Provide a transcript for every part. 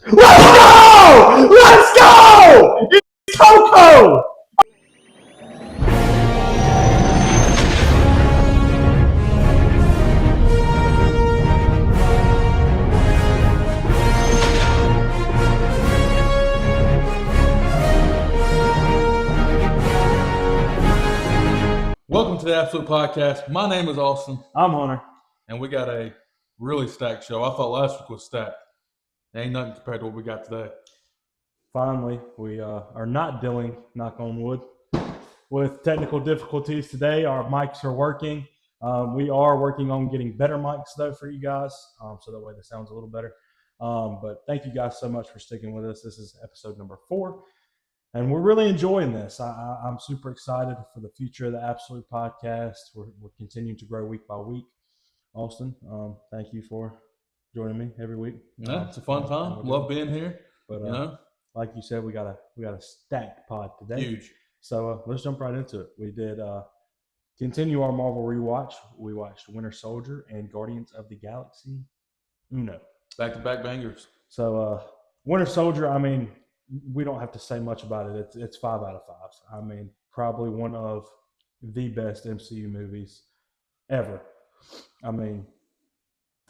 Let's go! Let's go! It's Coco! Welcome to the Absolute Podcast. My name is Austin, I'm Hunter. and we got a really stacked show. I thought last week was stacked. There ain't nothing compared to what we got today. Finally, we are not dealing, knock on wood, with technical difficulties today. Our mics are working. We are working on getting better mics, though, for you guys, so that way the sound's a little better. But thank you guys so much for sticking with us. This is episode number 4, and we're really enjoying this. I'm super excited for the future of the Absolute Podcast. We're continuing to grow week by week. Austin, thank you for joining me every week. Yeah, it's a fun time. Love being here. But like you said, we got a stacked pod today. Huge. So let's jump right into it. We did continue our Marvel rewatch. We watched Winter Soldier and Guardians of the Galaxy Uno. Back-to-back bangers. So Winter Soldier, I mean, we don't have to say much about it. It's 5 out of 5. I mean, probably one of the best MCU movies ever. I mean,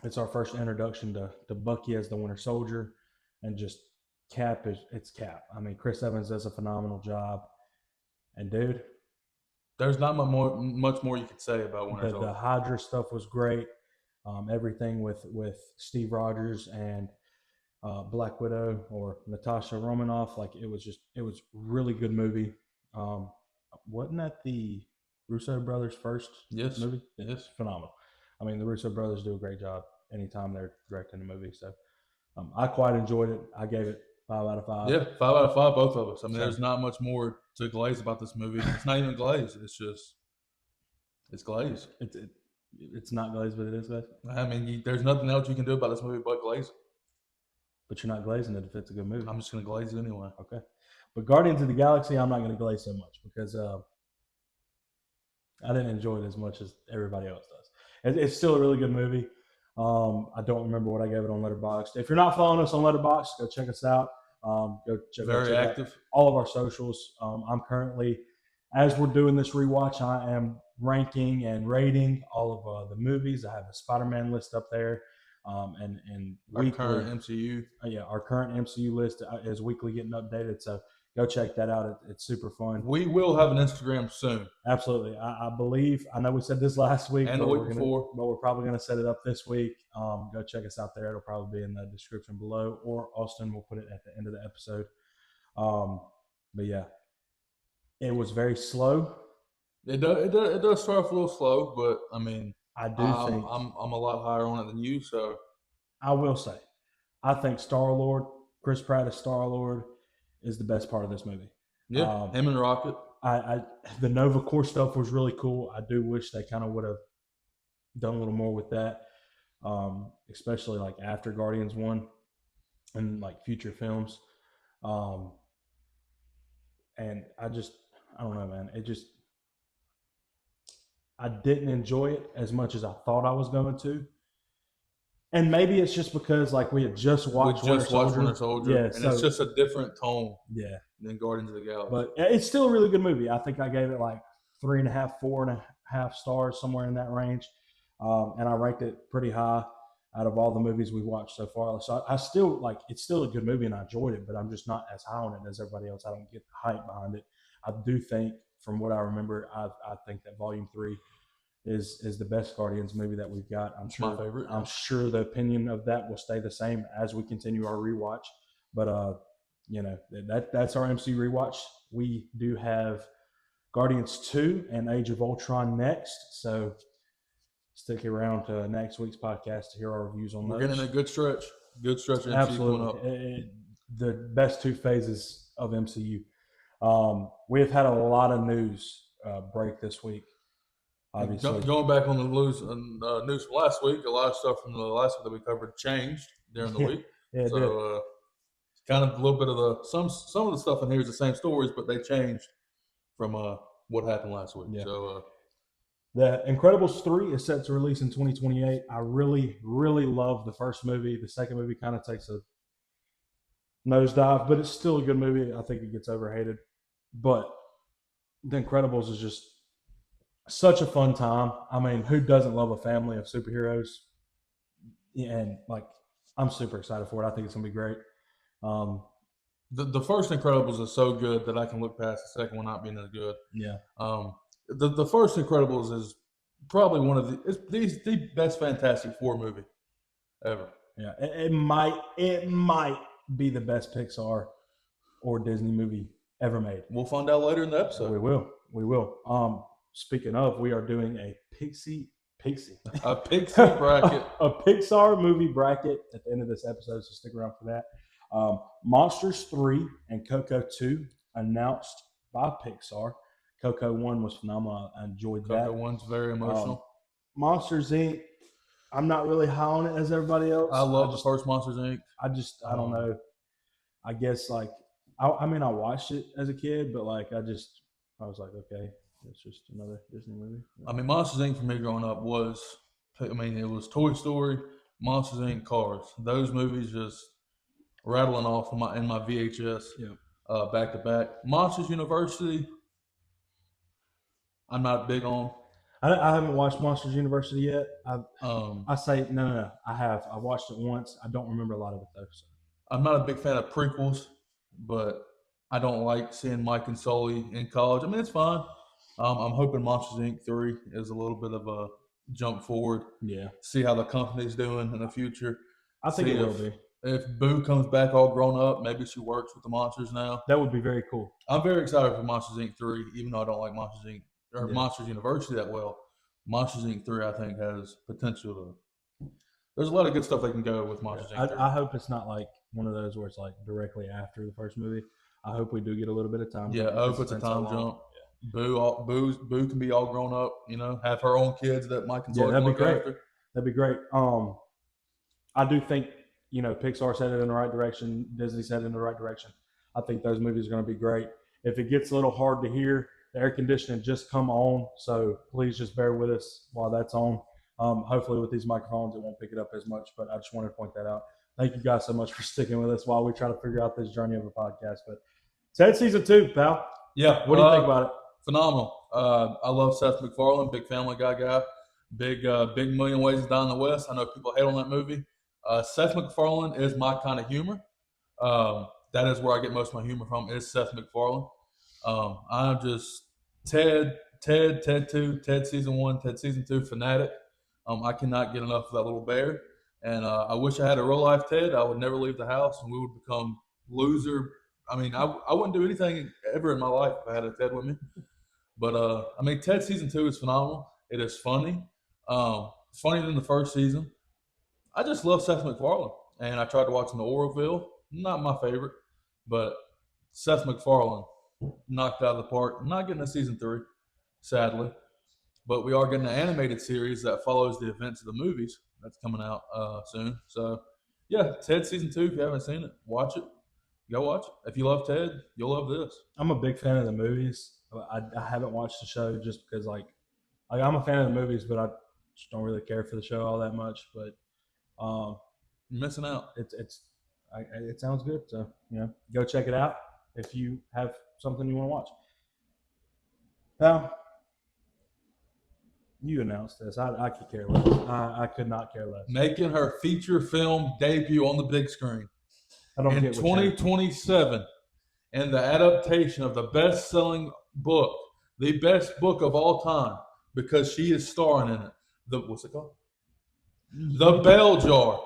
it's our first introduction to Bucky as the Winter Soldier, and just Cap. I mean, Chris Evans does a phenomenal job, and dude, there's not much more you could say about Winter Soldier. The Hydra stuff was great. Everything with Steve Rogers and Black Widow or Natasha Romanoff, like it was really good movie. Wasn't that the Russo brothers' first movie? Yes, phenomenal. I mean, the Russo brothers do a great job anytime they're directing a movie. So I quite enjoyed it. I gave it 5 out of 5. Yeah, 5 out of 5, both of us. I mean, there's not much more to glaze about this movie. It's not even glazed. It's glazed. It's not glazed, but it is glazed. I mean, there's nothing else you can do about this movie but glaze. But you're not glazing it if it's a good movie. I'm just going to glaze it anyway. Okay. But Guardians of the Galaxy, I'm not going to glaze so much because I didn't enjoy it as much as everybody else does. It's still a really good movie. I don't remember what I gave it on Letterboxd. If you're not following us on Letterboxd, go check us out. Go check Very active. out all of our socials. I'm currently, as we're doing this rewatch, I am ranking and rating all of the movies. I have a Spider-Man list up there, and our current MCU. Our current MCU list is weekly getting updated. So go check that out. It's super fun. We will have an Instagram soon. Absolutely. I believe, I know we said this last week. And the week before. But we're probably going to set it up this week. Go check us out there. It'll probably be in the description below, or Austin will put it at the end of the episode. But yeah, it was very slow. It does start off a little slow, but I mean, I do think I'm a lot higher on it than you. So I will say, I think Star-Lord, Chris Pratt as Star-Lord, is the best part of this movie. Yeah, him and Rocket. The Nova Corps stuff was really cool. I do wish they kind of would have done a little more with that, especially like after Guardians 1 and like future films. And I don't know, man. I didn't enjoy it as much as I thought I was going to. And maybe it's just because like we had just watched Winter Soldier. Yeah, and it's just a different tone. Yeah. Than Guardians of the Galaxy. But it's still a really good movie. I think I gave it like 3.5, 4.5 stars, somewhere in that range. And I ranked it pretty high out of all the movies we watched so far. So I still like, it's still a good movie and I enjoyed it, but I'm just not as high on it as everybody else. I don't get the hype behind it. I do think, from what I remember, I think that Volume 3 is the best Guardians movie that we've got. My favorite. I'm sure the opinion of that will stay the same as we continue our rewatch. But that's our MC rewatch. We do have Guardians 2 and Age of Ultron next. So stick around to next week's podcast to hear our reviews on those. We're getting a good stretch. Good stretch of MCU Absolutely. The best 2 phases of MCU. We have had a lot of news break this week. Obviously, going back on the news from last week, a lot of stuff from the last week that we covered changed during the week. Yeah, so kind of a little bit of some of the stuff in here is the same stories, but they changed from what happened last week. Yeah. So The Incredibles 3 is set to release in 2028. I really, really love the first movie. The second movie kind of takes a nosedive, but it's still a good movie. I think it gets overhated. But The Incredibles is just such a fun time. I mean, who doesn't love a family of superheroes? Yeah, and like, I'm super excited for it. I think it's gonna be great. Um, The first Incredibles is so good that I can look past the second one not being as good. yeah, The first Incredibles is probably one of the best Fantastic Four movie ever. yeah. It might be the best Pixar or Disney movie ever made. We'll find out later in the We episode. will. We will. Speaking of, we are doing a Pixie A Pixie bracket. a Pixar movie bracket at the end of this episode, so stick around for that. Monsters 3 and Coco 2 announced by Pixar. Coco 1 was phenomenal. I enjoyed that. Coco one's very emotional. Monsters Inc. I'm not really high on it as everybody else. I love the first Monsters Inc. I don't know. I guess like I mean I watched it as a kid, but like I was like, okay, it's just another Disney movie. I mean, Monsters Inc. for me growing up was, it was Toy Story, Monsters Inc., Cars. Those movies just rattling off in my VHS, back to back. Monsters University, I'm not big on. I haven't watched Monsters University yet. Um, I say no. I have. I watched it once. I don't remember a lot of it though. So. I'm not a big fan of prequels, but I don't like seeing Mike and Sully in college. I mean, it's fine. I'm hoping Monsters Inc. 3 is a little bit of a jump forward. Yeah. See how the company's doing in the future. I think See it will be. If Boo comes back all grown up, maybe she works with the monsters now. That would be very cool. I'm very excited for Monsters Inc. 3, even though I don't like Monsters Inc. or Yeah. Monsters University that well. Monsters Inc. 3, I think, has potential to. There's a lot of good stuff they can go with Monsters Inc. 3. I hope it's not like one of those where it's like directly after the first movie. I hope we do get a little bit of time. Yeah, I hope it's a time jump. Boo can be all grown up, have her own kids that Mike and Sully that'd can be look great. after. That'd be great. I do think Pixar said it in the right direction. Disney said it in the right direction. I think those movies are going to be great. If it gets a little hard to hear, the air conditioning just come on, so please just bear with us while that's on. Hopefully with these microphones, it won't pick it up as much, but I just wanted to point that out. Thank you guys so much for sticking with us while we try to figure out this journey of a podcast. But Ted season 2, pal. Yeah. What do you think about it? Phenomenal. I love Seth MacFarlane, big Family Guy, big Million Ways to Die in the West. I know people hate on that movie. Seth MacFarlane is my kind of humor. That is where I get most of my humor from, is Seth MacFarlane. I'm just Ted 2, Ted season 1, Ted season 2 fanatic. I cannot get enough of that little bear. And I wish I had a real life Ted. I would never leave the house, and we would become loser. I mean, I wouldn't do anything ever in my life if I had a Ted with me. But Ted season 2 is phenomenal. It is funny. Funnier than the first season. I just love Seth MacFarlane, and I tried to watch him in Orville. Not my favorite, but Seth MacFarlane knocked out of the park. Not getting a season 3, sadly, but we are getting an animated series that follows the events of the movies that's coming out soon. So, yeah, Ted season 2. If you haven't seen it, watch it. Go watch it. If you love Ted, you'll love this. I'm a big fan of the movies. I haven't watched the show just because, like I'm a fan of the movies, but I just don't really care for the show all that much. But You're missing out. It sounds good. So go check it out if you have something you want to watch. Now, you announced this. I could care less. I could not care less. Making her feature film debut on the big screen I don't in get 2027, and the adaptation of the best-selling book, the best book of all time, because she is starring in it. What's it called? The Bell Jar.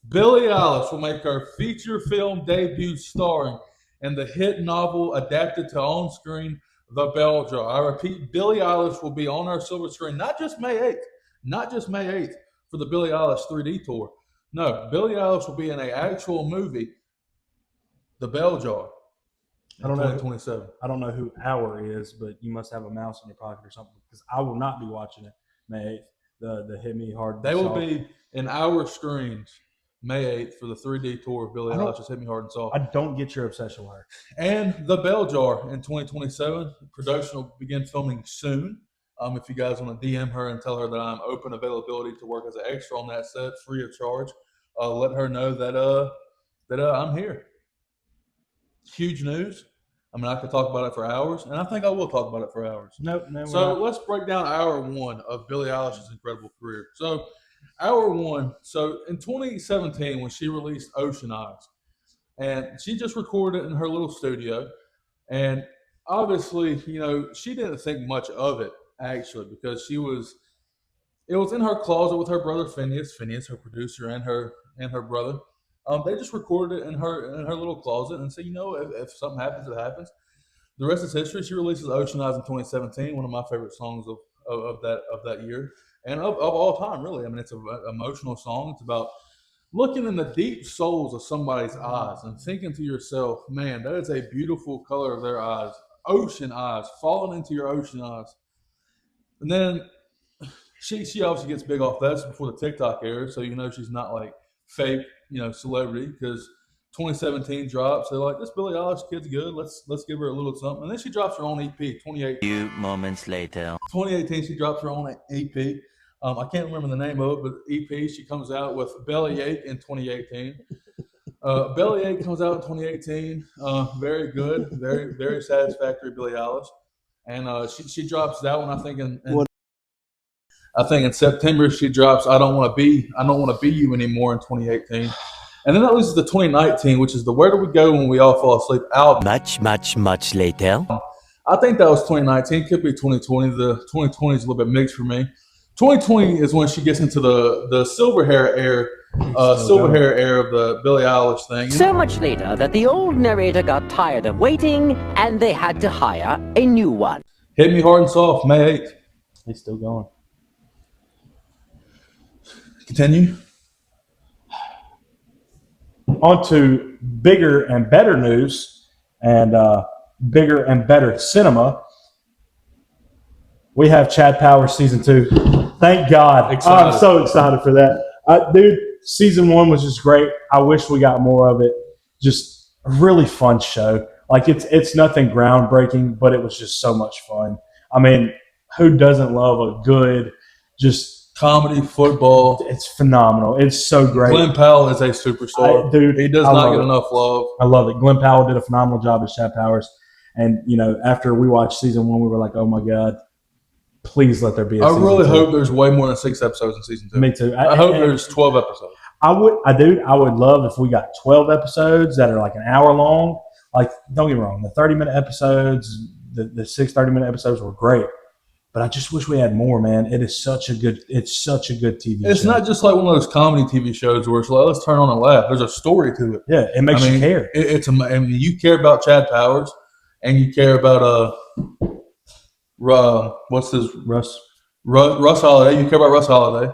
Billie Eilish will make her feature film debut starring in the hit novel adapted to on-screen The Bell Jar. I repeat, Billie Eilish will be on our silver screen, not just May 8th for the Billie Eilish 3D tour. No, Billie Eilish will be in an actual movie, The Bell Jar, in 2027. I don't know who Our is, but you must have a mouse in your pocket or something, because I will not be watching it May 8th. The Hit Me Hard. They will be in our screens May 8th for the 3D tour of Billie Eilish's Hit Me Hard and Soft. I don't get your obsession with her. And The Bell Jar in 2027. Production will begin filming soon. If you guys want to DM her and tell her that I'm open availability to work as an extra on that set, free of charge, let her know that I'm here. huge news. I mean, I could talk about it for hours, and I think I will talk about it for hours. Nope, no. So let's break down hour one of Billie Eilish's incredible career. So, hour one. So in 2017, when she released Ocean Eyes, and she just recorded it in her little studio, and obviously, she didn't think much of it actually because it was in her closet with her brother Phineas, her producer, and her brother. They just recorded it in her little closet and said, if something happens, it happens. The rest is history. She releases Ocean Eyes in 2017, one of my favorite songs of that year and of all time, really. I mean, it's an emotional song. It's about looking in the deep souls of somebody's eyes and thinking to yourself, man, that is a beautiful color of their eyes. Ocean eyes, falling into your ocean eyes. And then she obviously gets big off that. It's before the TikTok era, so she's not like fake, celebrity, because 2017 drops. They're like, this Billie Eilish kid's good. Let's give her a little something. And then she drops her own EP. 2018, she drops her own EP. I can't remember the name of it, but EP. She comes out with Bellyache in 2018. Bellyache comes out in 2018. Very good, very very satisfactory Billie Eilish, and she drops that one. I think in September she drops I don't want to be you anymore in 2018. And then that leads to 2019, which is the Where Do We Go When We All Fall Asleep album. Much later. I think that was 2019. Could be 2020. The 2020 is a little bit mixed for me. 2020 is when she gets into the silver hair era of the Billie Eilish thing. So much later that the old narrator got tired of waiting and they had to hire a new one. Hit Me Hard and Soft, May 8th. He's still going. Continue. On to bigger and better news and bigger and better cinema. We have Chad Powers season 2. Thank God. I'm so excited for that. Dude, season 1 was just great. I wish we got more of it. Just a really fun show. Like it's nothing groundbreaking, but it was just so much fun. I mean, who doesn't love a good just comedy football? It's phenomenal. It's so great. Glenn Powell is a superstar. Dude, he does not get enough love. I love it. Glenn Powell did a phenomenal job as Chad Powers. And, after we watched season 1, we were like, oh my God, please let there be a season 2. I really hope there's way more than 6 episodes in season 2. Me too. I hope there's 12 episodes. I would love if we got 12 episodes that are like an hour long. Like, don't get me wrong, the 30-minute episodes, the 6 30-minute episodes were great. But I just wish we had more, man. It's such a good TV show. It's not just like one of those comedy TV shows where it's like, let's turn on and laugh. There's a story to it. Yeah, it makes you care. You care about Chad Powers, and you care about what's his Russ Holiday. You care about Russ Holiday.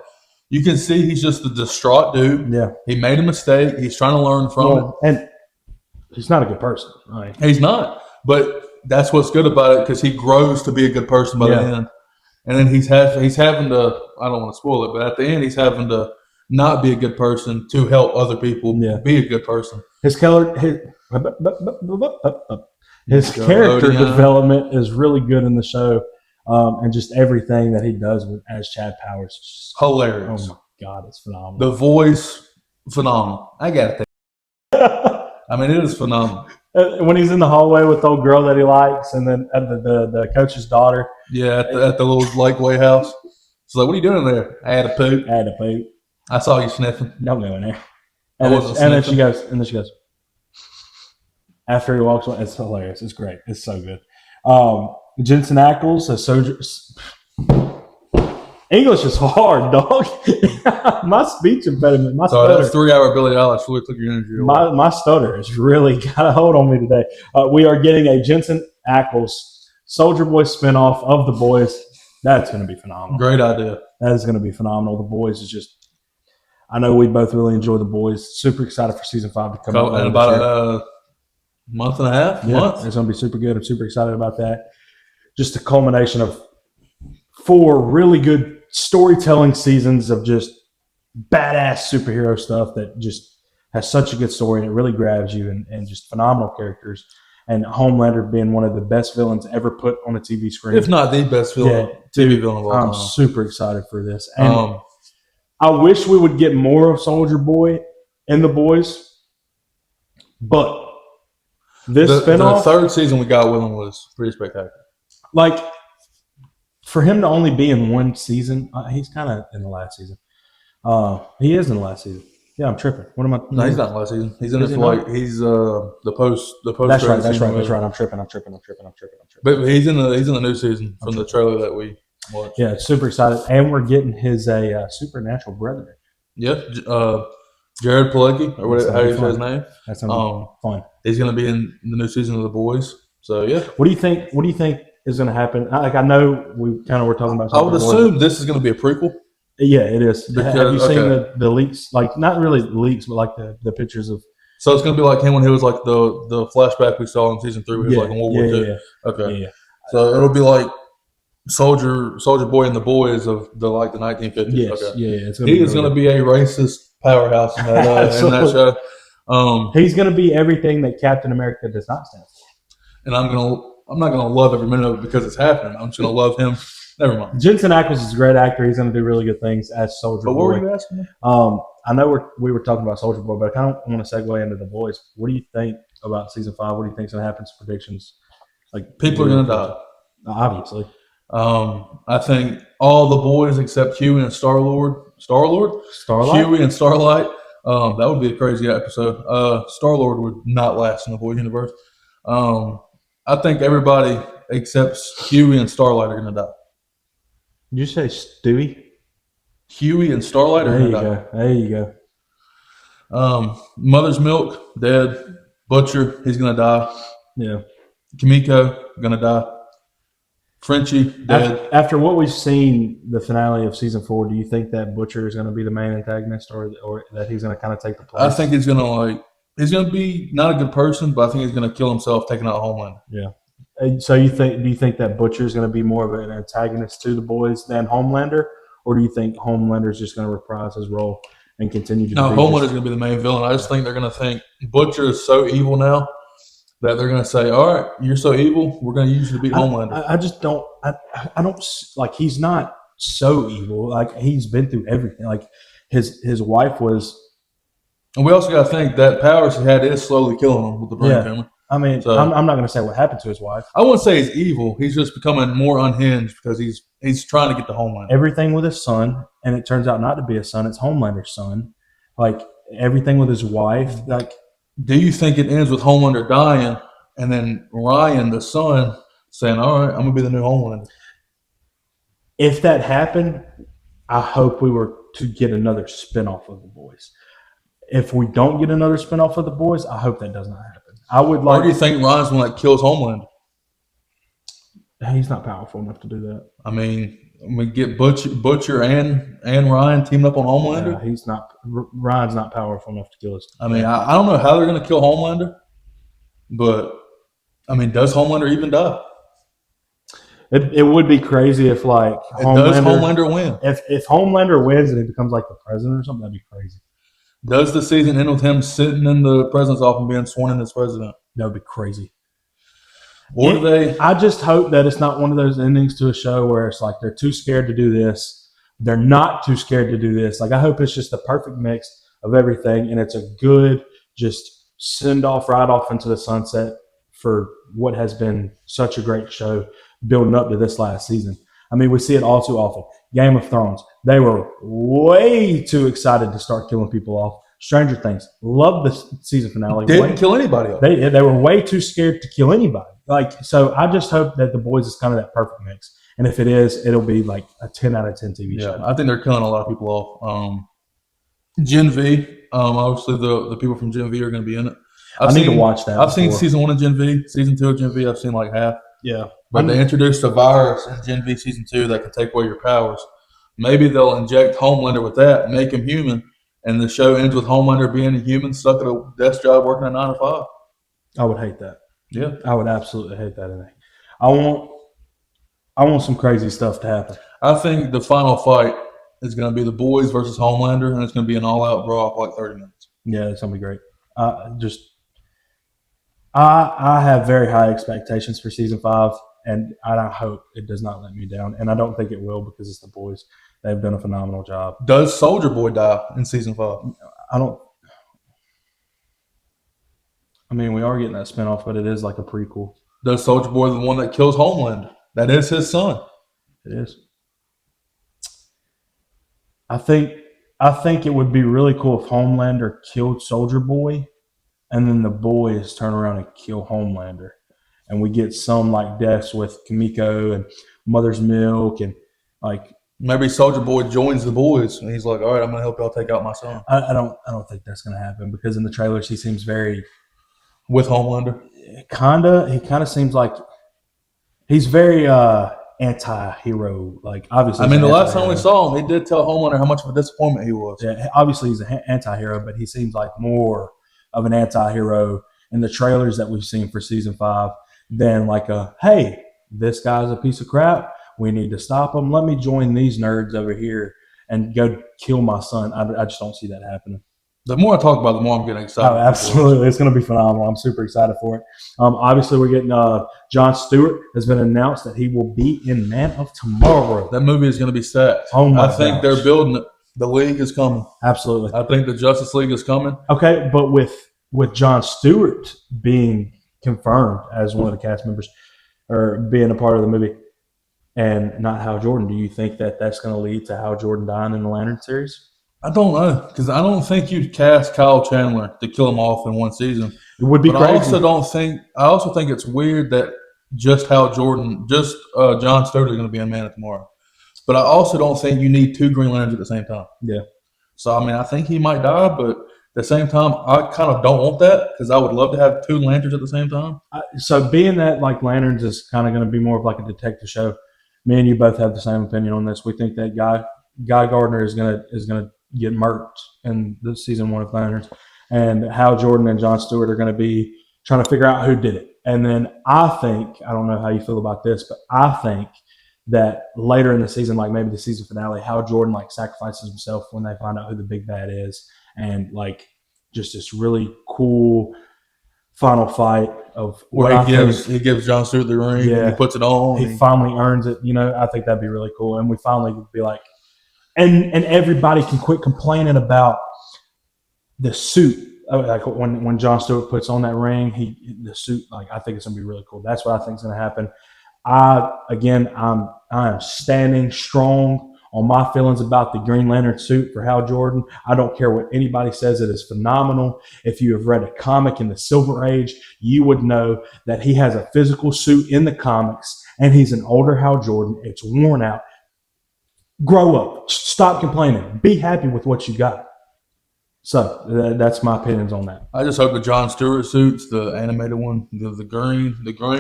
You can see he's just a distraught dude. Yeah, he made a mistake. He's trying to learn from it, and he's not a good person. Right? He's not, but that's what's good about it because he grows to be a good person by the end. And then he's having to, I don't want to spoil it, but at the end he's having to not be a good person to help other people be a good person. His character development is really good in the show, and just everything that he does as Chad Powers is hilarious. Oh my God, it's phenomenal. The voice, phenomenal. I got it. I mean, it is phenomenal. When he's in the hallway with the old girl that he likes, and then the coach's daughter. Yeah, at the little Lakeway house. She's like, "What are you doing there?" I had a poop. I saw you sniffing. Don't go in there. And then she goes. After he walks away, it's hilarious. It's great. It's so good. Jensen Ackles, a soldier. English is hard, dog. My speech impediment, my stutter. That 3-hour Billie Eilish really took your energy away. My stutter has really got a hold on me today. We are getting a Jensen Ackles Soldier Boy spinoff of The Boys. That's going to be phenomenal. Great idea. That is going to be phenomenal. The Boys is just, I know we both really enjoy The Boys. Super excited for season 5 to come out. In about a month and a half. It's going to be super good. I'm super excited about that. Just a culmination of 4 really good storytelling seasons of just badass superhero stuff that just has such a good story and it really grabs you, and just phenomenal characters. And Homelander being one of the best villains ever put on a TV screen. If not the best villain, TV villain of all time. I'm super excited for this. And I wish we would get more of Soldier Boy in The Boys, but This The spinoff, third season we got with him was pretty spectacular. like for him to only be in one season, he's kind of in the last season. He is in the last season. Yeah, I'm tripping. What am I? No, he's not in last season. He's in Is it he for not? he's the post. That's right. That's season right. That's movie. right. I'm tripping. But he's in the new season from the trailer that we watched. Yeah, super excited, and we're getting his supernatural brethren. Yeah, Jared Padalecki, or That's how do you gonna be say his fun. name? That's gonna be fun. He's going to be in the new season of The Boys. So yeah, What do you think? What do you think is going to happen? I know we kind of were talking about. I would something more. assume this is going to be a prequel. Yeah, it is. Because- Have you seen okay. the leaks? Like not really leaks, but like the pictures of. So it's going to be like him when he was like the flashback we saw in season 3. Where he was like in World War II. yeah, Okay, yeah. so it'll be like Soldier Boy and the Boys of the 1950s. Yes, Okay. yeah. It's He is going to be a racist powerhouse in that Absolutely. show. He's going to be everything that Captain America does not stand for. And I'm not gonna love every minute of it because it's happening. I'm just gonna love him. Never mind. Jensen Ackles is a great actor. He's going to do really good things as Soldier But Boy. what were you asking me? I know we were talking about Soldier Boy, but I kind of want to segue into The Boys. What do you think about season 5? What do you think is going to happen? Some predictions? Like People are gonna die. Obviously. I think all the boys except Huey and Starlight. Starlight. Huey and Starlight. That would be a crazy episode. Star-Lord would not last in the Boy universe. I think everybody except Huey and Starlight are gonna die. Did you say Stewie? Huey and Starlight are There you gonna die. go. There you go. Mother's Milk dead. Butcher, he's gonna die. Yeah. Kimiko gonna die. Frenchie dead. After what we've seen, the finale of season 4, do you think that Butcher is going to be the main antagonist, or that he's going to kind of take the place? I think he's gonna be not a good person, but I think he's gonna kill himself taking out Homeland. So do you think that Butcher is going to be more of an antagonist to the boys than Homelander, or do you think Homelander is just going to reprise his role and continue to? No, be Homelander's gonna be the main villain. I just think they're gonna think Butcher is so evil now that they're gonna say, "All right, you're so evil, we're gonna use you to beat Homelander." I just don't. I don't like. He's not so evil. Like he's been through everything. Like his wife was. And we also got to think that powers he had is slowly killing him with the brain Yeah. tumor. I mean, So- I'm not going to say what happened to his wife. I wouldn't say he's evil. He's just becoming more unhinged because he's trying to get the Homelander. Everything with his son, and it turns out not to be his son. It's Homelander's son. Like everything with his wife. Like Do you think it ends with Homelander dying and then Ryan, the son, saying, "All right, I'm gonna be the new Homelander"? if that happened, I hope we were to get another spinoff of the boys. If we don't get another spinoff of the boys, I hope that does not happen. I would Or do you like. think Ryan's the one that kills Homelander? He's not powerful enough to do that. I mean, we get Butcher and Ryan teamed up on Homelander. Yeah, he's not. Ryan's not powerful enough to kill us. I mean, I don't know how they're going to kill Homelander, but I mean, does Homelander even die? It would be crazy if like Does Homelander win? if Homelander wins and he becomes like the president or something, that'd be crazy. Does the season end with him sitting in the president's office and being sworn in as president? That would be crazy. Or do they? I just hope that it's not one of those endings to a show where it's like they're too scared to do this. They're not too scared to do this. Like I hope it's just the perfect mix of everything, and it's a good just send off right off into the sunset for what has been such a great show building up to this last season. I mean, we see it all too often. Game of Thrones, they were way too excited to start killing people off. Stranger Things, loved the season finale. Didn't kill anybody else. They were way too scared to kill anybody. Like, so I just hope that The Boys is kind of that perfect mix. And if it is, it'll be like a 10 out of 10 TV Yeah, show. I think they're killing a lot of people off. Gen V, obviously the people from Gen V are going to be in it. I need to watch that. I've seen before. season 1 of Gen V, season 2 of Gen V. I've seen like half. Yeah. But they introduced a virus in Gen V season 2 that can take away your powers. Maybe they'll inject Homelander with that, make him human, and the show ends with Homelander being a human, stuck at a desk job, working a 9 to 5. I would hate that. Yeah, I would absolutely hate that. I want some crazy stuff to happen. I think the final fight is going to be the Boys versus Homelander, and it's going to be an all-out brawl for like 30 minutes. Yeah, it's gonna be great. I have very high expectations for season 5, and I hope it does not let me down. And I don't think it will because it's The Boys. They've done a phenomenal job. Does Soldier Boy die in season 5? I'm mean, we are getting that spinoff, but it is like a prequel. Does Soldier Boy the one that kills Homelander? That is his son. It is. I think it would be really cool if Homelander killed Soldier Boy, and then the boys turn around and kill Homelander, and we get some like deaths with Kimiko and Mother's Milk, and like Maybe Soldier Boy joins the boys, and he's like, "All right, I'm gonna help y'all take out my son." I don't think that's gonna happen because in the trailers he seems very With Homelander, he kind of seems like he's very anti-hero. Like obviously, I mean, he's the an last time we anti-hero. saw him, he did tell Homelander how much of a disappointment he was. Yeah, obviously he's an anti-hero, but he seems like more of an anti-hero in the trailers that we've seen for season 5 than like hey, this guy's a piece of crap. We need to stop him. Let me join these nerds over here and go kill my son. I just don't see that happening. The more I talk about it, the more I'm getting excited. Oh, absolutely. It's going to be phenomenal. I'm super excited for it. Obviously, we're getting Jon Stewart has been announced that he will be in Man of Tomorrow. That movie is going to be set. Oh my I think gosh. they're building it. The League is coming. Absolutely. I think the Justice League is coming. Okay, but with Jon Stewart being confirmed as one of the cast members or being a part of the movie and not Hal Jordan, do you think that that's going to lead to Hal Jordan dying in the Lantern series? I don't know, because I don't think you'd cast Kyle Chandler to kill him off in one season. It would be But crazy. I also think it's weird that just Jon Stewart is going to be in Man of Tomorrow. But I also don't think you need 2 Green Lanterns at the same time. Yeah. So I mean, I think he might die, but at the same time, I kind of don't want that because I would love to have 2 lanterns at the same time. So being that like Lanterns is kind of going to be more of like a detective show, me and you both have the same opinion on this. We think that Guy Gardner is gonna get murked in the season 1 of Lanterns, and Hal Jordan and Jon Stewart are going to be trying to figure out who did it. And then I don't know how you feel about this, but I think that later in the season, like maybe the season finale, Hal Jordan like sacrifices himself when they find out who the big bad is, and like just this really cool final fight of Where he gives Jon Stewart the ring, Yeah. and he puts it on. he finally earns it. I think that'd be really cool, and we finally be like, and everybody can quit complaining about the suit. Like when Jon Stewart puts on that ring, the suit. Like I think it's gonna be really cool. That's what I think is gonna happen. I am standing strong on my feelings about the Green Lantern suit for Hal Jordan. I don't care what anybody says. It is phenomenal. If you have read a comic in the Silver Age, you would know that he has a physical suit in the comics, and he's an older Hal Jordan. It's worn out. Grow up. Stop complaining. Be happy with what you got. So that's my opinions on that. I just hope the Jon Stewart suits, the animated one, the green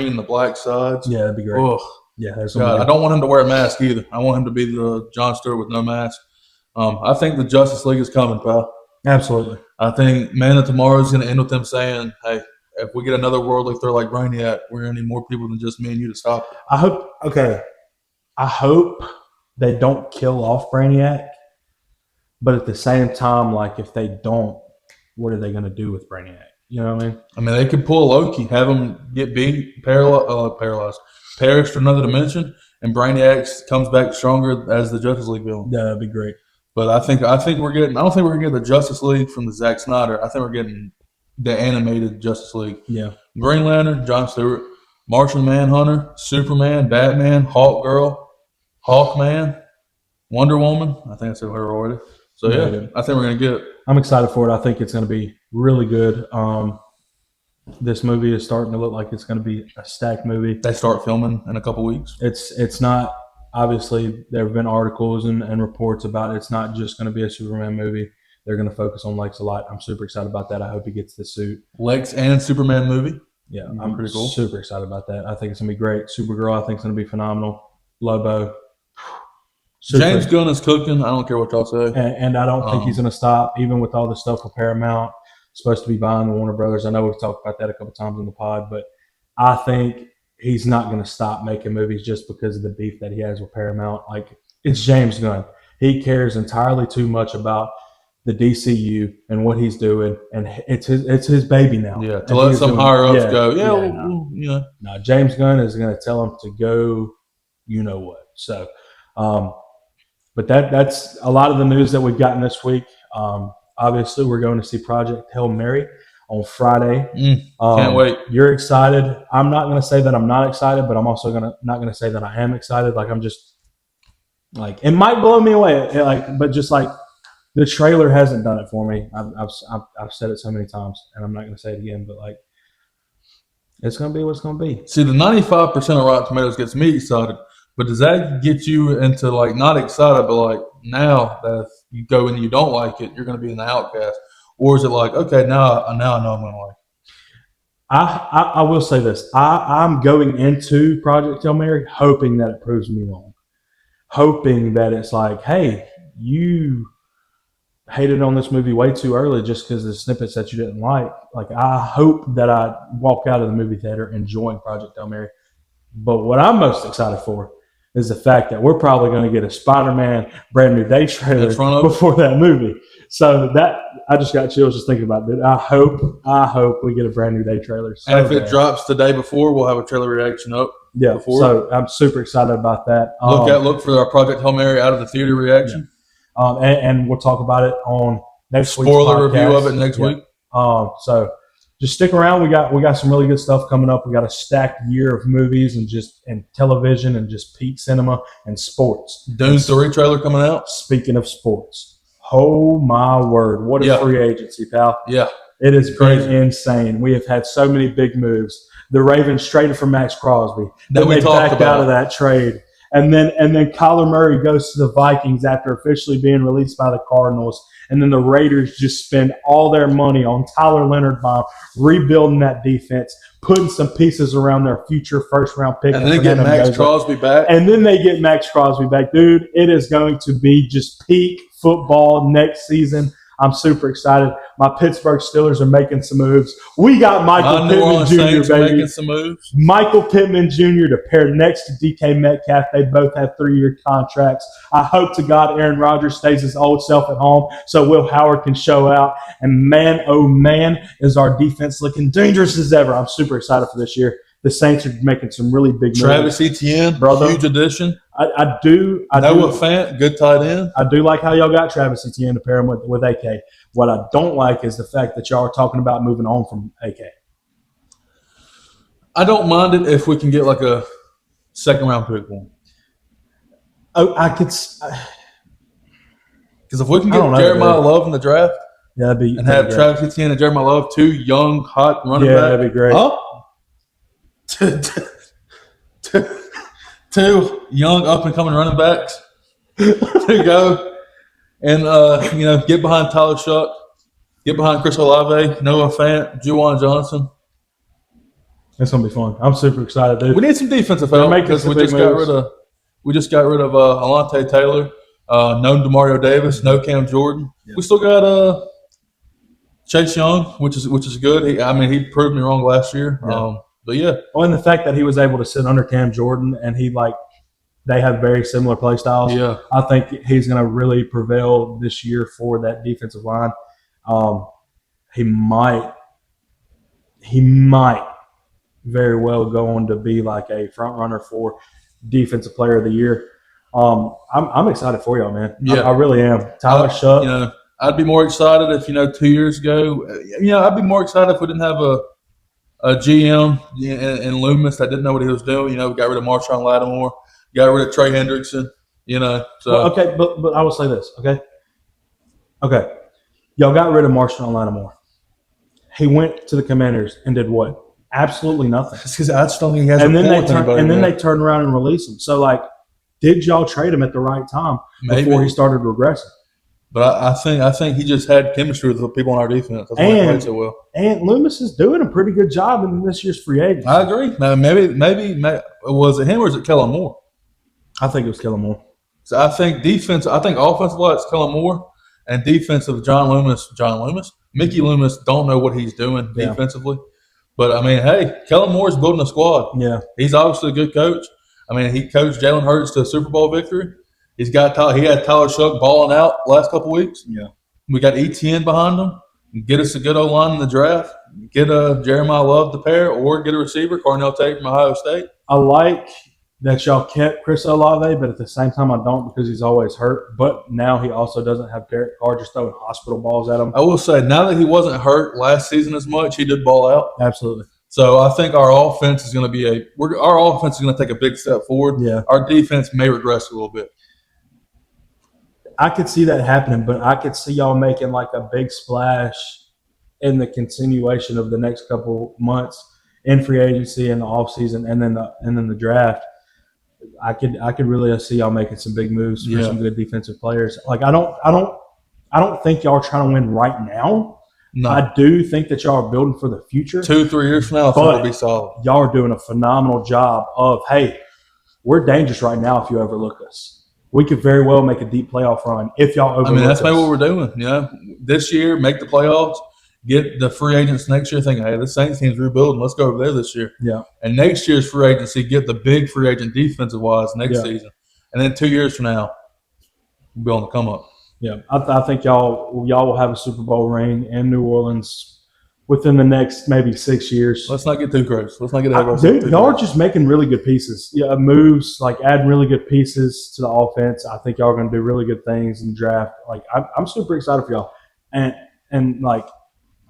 and the black sides. Yeah, that'd be great. Ugh. Yeah, there's God, I don't want him to wear a mask either. I want him to be the Jon Stewart with no mask. I think the Justice League is coming, pal. Absolutely. I think Man of Tomorrow is going to end with them saying, hey, if we get another worldly threat like Brainiac, we're going to need more people than just me and you to stop it. I hope they don't kill off Brainiac, but at the same time, like if they don't, what are they going to do with Brainiac? You know what I mean? I mean, they could pull Loki, have him get beat, paralyzed, perish to another dimension, and Brainiac comes back stronger as the Justice League villain. Yeah, that'd be great. But I think we're getting. I don't think we're gonna get the Justice League from the Zack Snyder. I think we're getting the animated Justice League. Yeah. Green Lantern, Jon Stewart, Martian Manhunter, Superman, Batman, Hawkgirl, Hawkman, Wonder Woman. I think I said her already. So yeah, I think we're gonna get it. I'm excited for it. I think it's going to be really good. This movie is starting to look like it's going to be a stacked movie. They start filming in a couple weeks. It's not, obviously there have been articles and reports about it. It's not just going to be a Superman movie. They're going to focus on Lex a lot. I'm super excited about that. I hope he gets the suit. Lex and Superman movie. Yeah, Mm-hmm. I'm Pretty cool. super excited about that. I think it's going to be great. Supergirl, I think, is going to be phenomenal. Lobo. Super. James Gunn is cooking. I don't care what y'all say. And I don't think he's going to stop, even with all the stuff with Paramount. Supposed to be buying the Warner Brothers. I know we've talked about that a couple times in the pod, but I think he's not going to stop making movies just because of the beef that he has with Paramount. Like, it's James Gunn. He cares entirely too much about the DCU and what he's doing, and it's his baby now. Yeah, And to let he's some doing- higher ups yeah, go. yeah, Yeah, no. yeah. James Gunn is going to tell him to go, you know what. So, but that's a lot of the news that we've gotten this week. Obviously, we're going to see Project Hail Mary on Friday. Can't wait. You're excited. I'm not going to say that I'm not excited, but I'm also not going to say that I am excited. Like I'm just like it might blow me away. But just like the trailer hasn't done it for me. I've said it so many times, and I'm not going to say it again. But like it's going to be what it's going to be. See, the 95% of Rotten Tomatoes gets me excited, but does that get you into like not excited, but like now that if you go and you don't like it, you're going to be an outcast, or is it like okay, now I know I'm going to like it? I will say this. I'm going into Project Hail Mary hoping that it proves me wrong. Hoping that it's like, hey, you hated on this movie way too early just because of the snippets that you didn't like. Like, I hope that I walk out of the movie theater enjoying Project Hail Mary. But what I'm most excited for is the fact that we're probably going to get a Spider-Man Brand New Day trailer before that movie. So that I just got chills just thinking about it. I hope we get a Brand New Day trailer. And if it drops the day before, we'll have a trailer reaction up. Yeah, before. So I'm super excited about that. Look for our Project Hail Mary out of the theater reaction. Yeah. And we'll talk about it on next week's spoiler podcast. review of it next week. So just stick around. We got some really good stuff coming up. We got a stacked year of movies and television and just peak cinema and sports. Dune 3 trailer coming out. Speaking of sports, oh my word, what a free agency, pal! Yeah, it has been insane. We have had so many big moves. The Ravens traded for Max Crosby. Then they backed out of that trade. And then Kyler Murray goes to the Vikings after officially being released by the Cardinals. And then the Raiders just spend all their money on Tyler Linderbaum, rebuilding that defense, putting some pieces around their future first-round pick. And then get Max Crosby back. And then they get Max Crosby back. Dude, it is going to be just peak football next season. I'm super excited. My Pittsburgh Steelers are making some moves. We got Michael Pittman Jr., baby. Making some moves. Michael Pittman Jr. to pair next to DK Metcalf. They both have 3-year contracts. I hope to God Aaron Rodgers stays his old self at home so Will Howard can show out. And man, oh man, is our defense looking dangerous as ever. I'm super excited for this year. The Saints are making some really big moves. Travis Etienne, brother, huge addition. I do. Noah Fant, good tight end. I do like how y'all got Travis Etienne to pair him with AK. What I don't like is the fact that y'all are talking about moving on from AK. I don't mind it if we can get like a second-round pick one. Oh, I could. Because if we can get Jeremiah Love in the draft, that'd be and have Travis Etienne and Jeremiah Love, two young, hot running backs. That'd be great. Huh? Two young up-and-coming running backs to go and get behind Tyler Shuck, get behind Chris Olave, Noah Fant, Juwan Johnson. It's gonna be fun. I'm super excited, dude. We need some defensive help because we just got rid of Alontae Taylor, no Demario Davis, no Cam Jordan. Yeah. We still got Chase Young, which is good. He proved me wrong last year. Yeah. But yeah. Well, and the fact that he was able to sit under Cam Jordan and they have very similar play styles. Yeah. I think he's going to really prevail this year for that defensive line. He might very well go on to be like a front runner for defensive player of the year. I'm excited for y'all, man. Yeah. I really am. Tyler Shuck. I'd be more excited if 2 years ago. I'd be more excited if we didn't have a GM in Loomis that didn't know what he was doing. We got rid of Marshawn Lattimore, got rid of Trey Hendrickson. So well, okay, but I will say this, okay, y'all got rid of Marshawn Lattimore. He went to the Commanders and did what? Absolutely nothing. Because I just don't think he has. And then they turned around and released him. So did y'all trade him at the right time before he started regressing? But I think he just had chemistry with the people on our defense. That's why he played so well. And Loomis is doing a pretty good job in this year's free agency. I agree. Now, maybe was it him or is it Kellen Moore? I think it was Kellen Moore. So I think offensive line is Kellen Moore, and defensive John Loomis, Mickey Loomis don't know what he's doing defensively. But hey, Kellen Moore is building a squad. Yeah, he's obviously a good coach. He coached Jalen Hurts to a Super Bowl victory. He had Tyler Shuck balling out last couple weeks. Yeah. We got ETN behind him. Get us a good O-line in the draft. Get Jeremiah Love to pair or get a receiver, Cornell Tate from Ohio State. I like that y'all kept Chris Olave, but at the same time, I don't because he's always hurt. But now he also doesn't have Derek Carr just throwing hospital balls at him. I will say, now that he wasn't hurt last season as much, he did ball out. Absolutely. So I think our offense is going to be our offense is going to take a big step forward. Yeah. Our defense may regress a little bit. I could see that happening, but I could see y'all making like a big splash in the continuation of the next couple months in free agency and the offseason and then the draft. I could really see y'all making some big moves for some good defensive players. Like I don't think y'all are trying to win right now. No. I do think that y'all are building for the future. 2-3 years from now, I think we'll be solid. Y'all are doing a phenomenal job of, hey, we're dangerous right now if you overlook us. We could very well make a deep playoff run if y'all overlook us. I mean, that's maybe what we're doing. This year, make the playoffs, get the free agents next year, thinking, hey, the Saints team's rebuilding. Let's go over there this year. Yeah. And next year's free agency, get the big free agent defensive-wise next season. And then 2 years from now, we'll be on the come up. Yeah, I think y'all will have a Super Bowl ring in New Orleans within the next maybe 6 years. Let's not get too crazy. Let's not get ahead of Dude, y'all are just making really good pieces. Yeah, moves, like adding really good pieces to the offense. I think y'all are going to do really good things in the draft. Like I'm super excited for y'all. And like,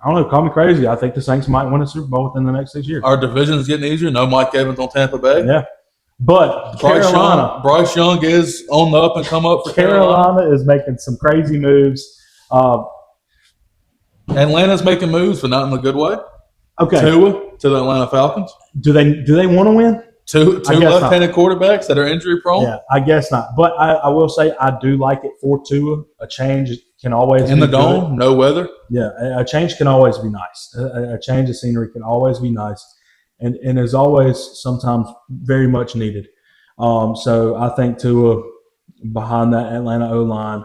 I don't know, call me crazy. I think the Saints might win a Super Bowl within the next 6 years. Our division's getting easier. No Mike Evans on Tampa Bay. Yeah. But Bryce Young is on the up and come up for Carolina is making some crazy moves. Atlanta's making moves, but not in a good way. Okay. Tua to the Atlanta Falcons. Do they want to win? Two left-handed quarterbacks that are injury prone. Yeah, I guess not. But I will say I do like it for Tua. A change can always in be the dome, good. no weather. Yeah, a change can always be nice. A change of scenery can always be nice, and is always sometimes very much needed. So I think Tua behind that Atlanta O-line,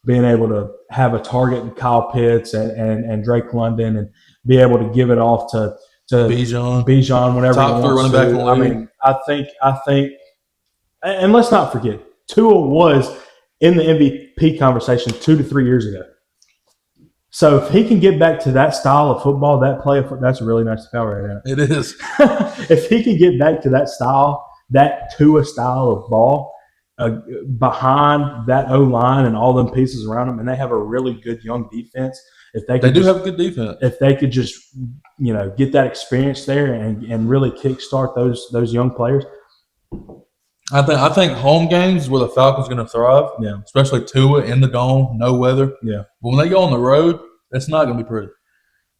being able to have a target in Kyle Pitts and Drake London and be able to give it off to Bijan whenever top he wants running back in the to. I league. mean, I think, and let's not forget, Tua was in the MVP conversation 2 to 3 years ago. So if he can get back to that style of football, that play of that's a really nice power right now. It is. If he can get back to that style, that Tua style of ball, behind that O-line and all them pieces around them, and they have a really good young defense. If they do have a good defense. If they could just, get that experience there and really kickstart those young players. I think home games where the Falcons are going to thrive. Yeah. Especially Tua in the dome, no weather. Yeah. But when they go on the road, it's not going to be pretty.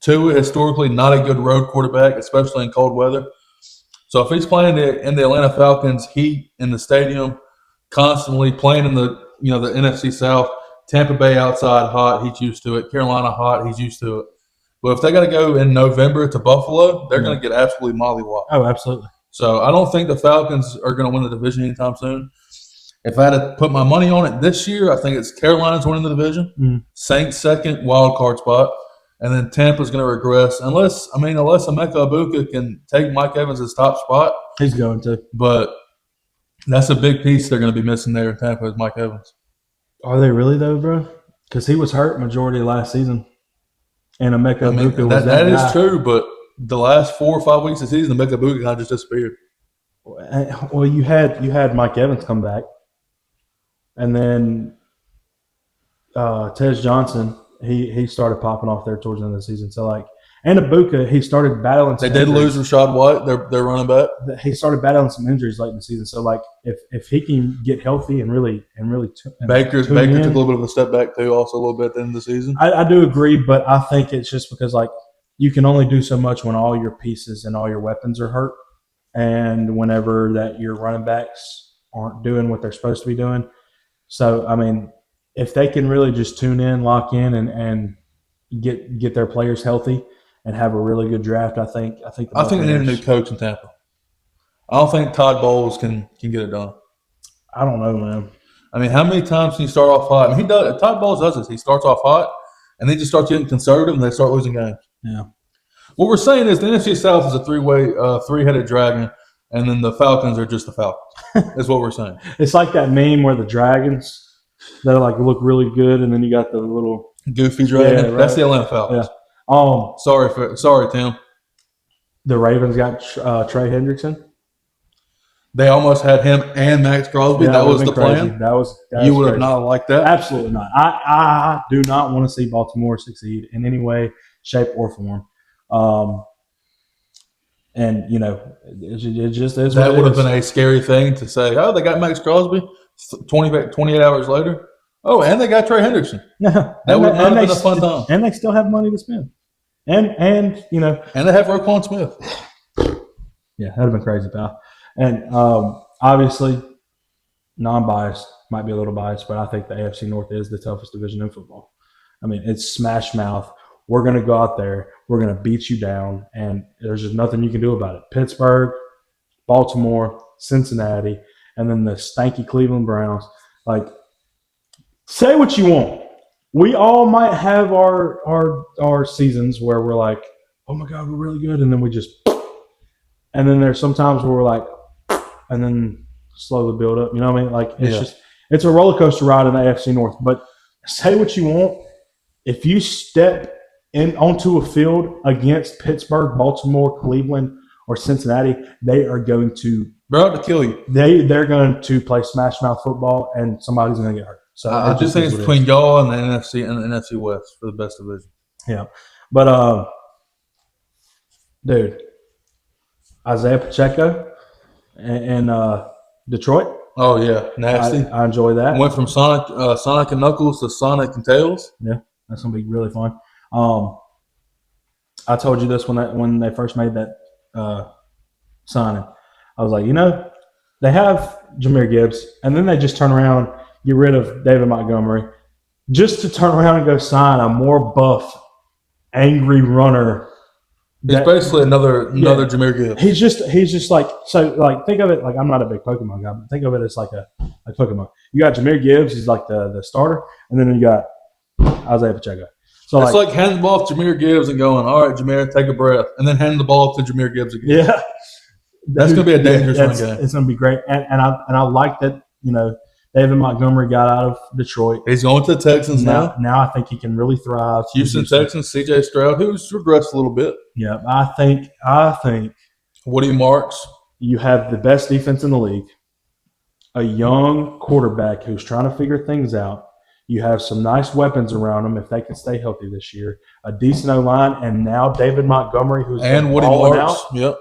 Tua historically not a good road quarterback, especially in cold weather. So if he's playing in the Atlanta Falcons heat in the stadium, constantly playing in the NFC South, Tampa Bay outside hot, he's used to it. Carolina hot, he's used to it. But if they got to go in November to Buffalo, they're going to get absolutely mollywopped. Oh, absolutely. So I don't think the Falcons are going to win the division anytime soon. If I had to put my money on it this year, I think it's Carolina's winning the division, Saints second wild card spot, and then Tampa's going to regress unless Emeka Egbuka can take Mike Evans' top spot. He's going to. But that's a big piece they're going to be missing there in Tampa is Mike Evans. Are they really though, bro? Because he was hurt majority of last season, and Emeka Egbuka was that is true. But the last 4 or 5 weeks of the season, Emeka Egbuka kind of just disappeared. Well, you had Mike Evans come back, and then Tej Johnson he started popping off there towards the end of the season. So and Egbuka, he started battling. They did lose Rashad White, their running back. He started battling some injuries late in the season. So if he can get healthy and really Baker took a little bit of a step back too, also a little bit at the end of the season. I do agree, but I think it's just because you can only do so much when all your pieces and all your weapons are hurt, and whenever that your running backs aren't doing what they're supposed to be doing. So I mean, if they can really just tune in, lock in, and get their players healthy and have a really good draft, I think they need a new coach in Tampa. I don't think Todd Bowles can get it done. I don't know, man. I mean, how many times can you start off hot? I mean, Todd Bowles does this. He starts off hot, and then just starts getting conservative, and they start losing games. Yeah. What we're saying is the NFC South is a three-headed dragon, and then the Falcons are just the Falcons. Is what we're saying. It's like that meme where the dragons that look really good, and then you got the little goofy dragon. Yeah, right. That's the Atlanta Falcons. Yeah. Sorry, Tim. The Ravens got Trey Hendrickson. They almost had him and Max Crosby. Yeah, that was would've the been crazy. plan. That was You would have crazy. not liked that. Absolutely not. I do not want to see Baltimore succeed in any way, shape, or form. And it just is. That what would it have is. been a scary thing to say. Oh, they got Max Crosby. 28 hours later. Oh, and they got Trey Henderson. Yeah, That would not have they been a fun time. And they still have money to spend. And And they have Roquan Smith. yeah, that'd have been crazy, pal. And obviously, non-biased, might be a little biased, but I think the AFC North is the toughest division in football. I mean, it's smash mouth. We're going to go out there. We're going to beat you down, and there's just nothing you can do about it. Pittsburgh, Baltimore, Cincinnati, and then the stanky Cleveland Browns. Like, say what you want. We all might have our seasons where we're like, oh my God, we're really good, and then we just – and then there's sometimes where we're like – and then slowly build up. You know what I mean? Like, it's a roller coaster ride in the AFC North. But say what you want. If you step onto a field against Pittsburgh, Baltimore, Cleveland, or Cincinnati, they are going to – They're out to kill you. They're going to play smash mouth football, and somebody's going to get hurt. So I just think it's between y'all and the NFC and the NFC West for the best division. Yeah. But, dude, Isaiah Pacheco and Detroit. Oh, yeah. Nasty. I enjoy that. Went from Sonic and Knuckles to Sonic and Tails. Yeah, that's going to be really fun. I told you this when they first made that signing. I was like, they have Jahmyr Gibbs, and then they just turn around, get rid of David Montgomery, just to turn around and go sign a more buff, angry runner. He's basically another Jahmyr Gibbs. He's just like, so like, think of it like, I'm not a big Pokemon guy, but think of it as like a Pokemon. You got Jahmyr Gibbs, he's like the starter, and then you got Isaiah Pacheco. So it's like handing the ball off to Jahmyr Gibbs and going, all right, Jahmyr, take a breath, and then handing the ball off to Jahmyr Gibbs again. Yeah. That's going to be a dangerous game. It's going to be great. And I like that, David Montgomery got out of Detroit. He's going to the Texans now. Now I think he can really thrive. Houston Texans, C.J. Stroud, who's regressed a little bit. Yeah, I think Woody Marks. You have the best defense in the league, a young quarterback who's trying to figure things out. You have some nice weapons around them if they can stay healthy this year. A decent O-line, and now David Montgomery, who's and Woody Marks. Yep.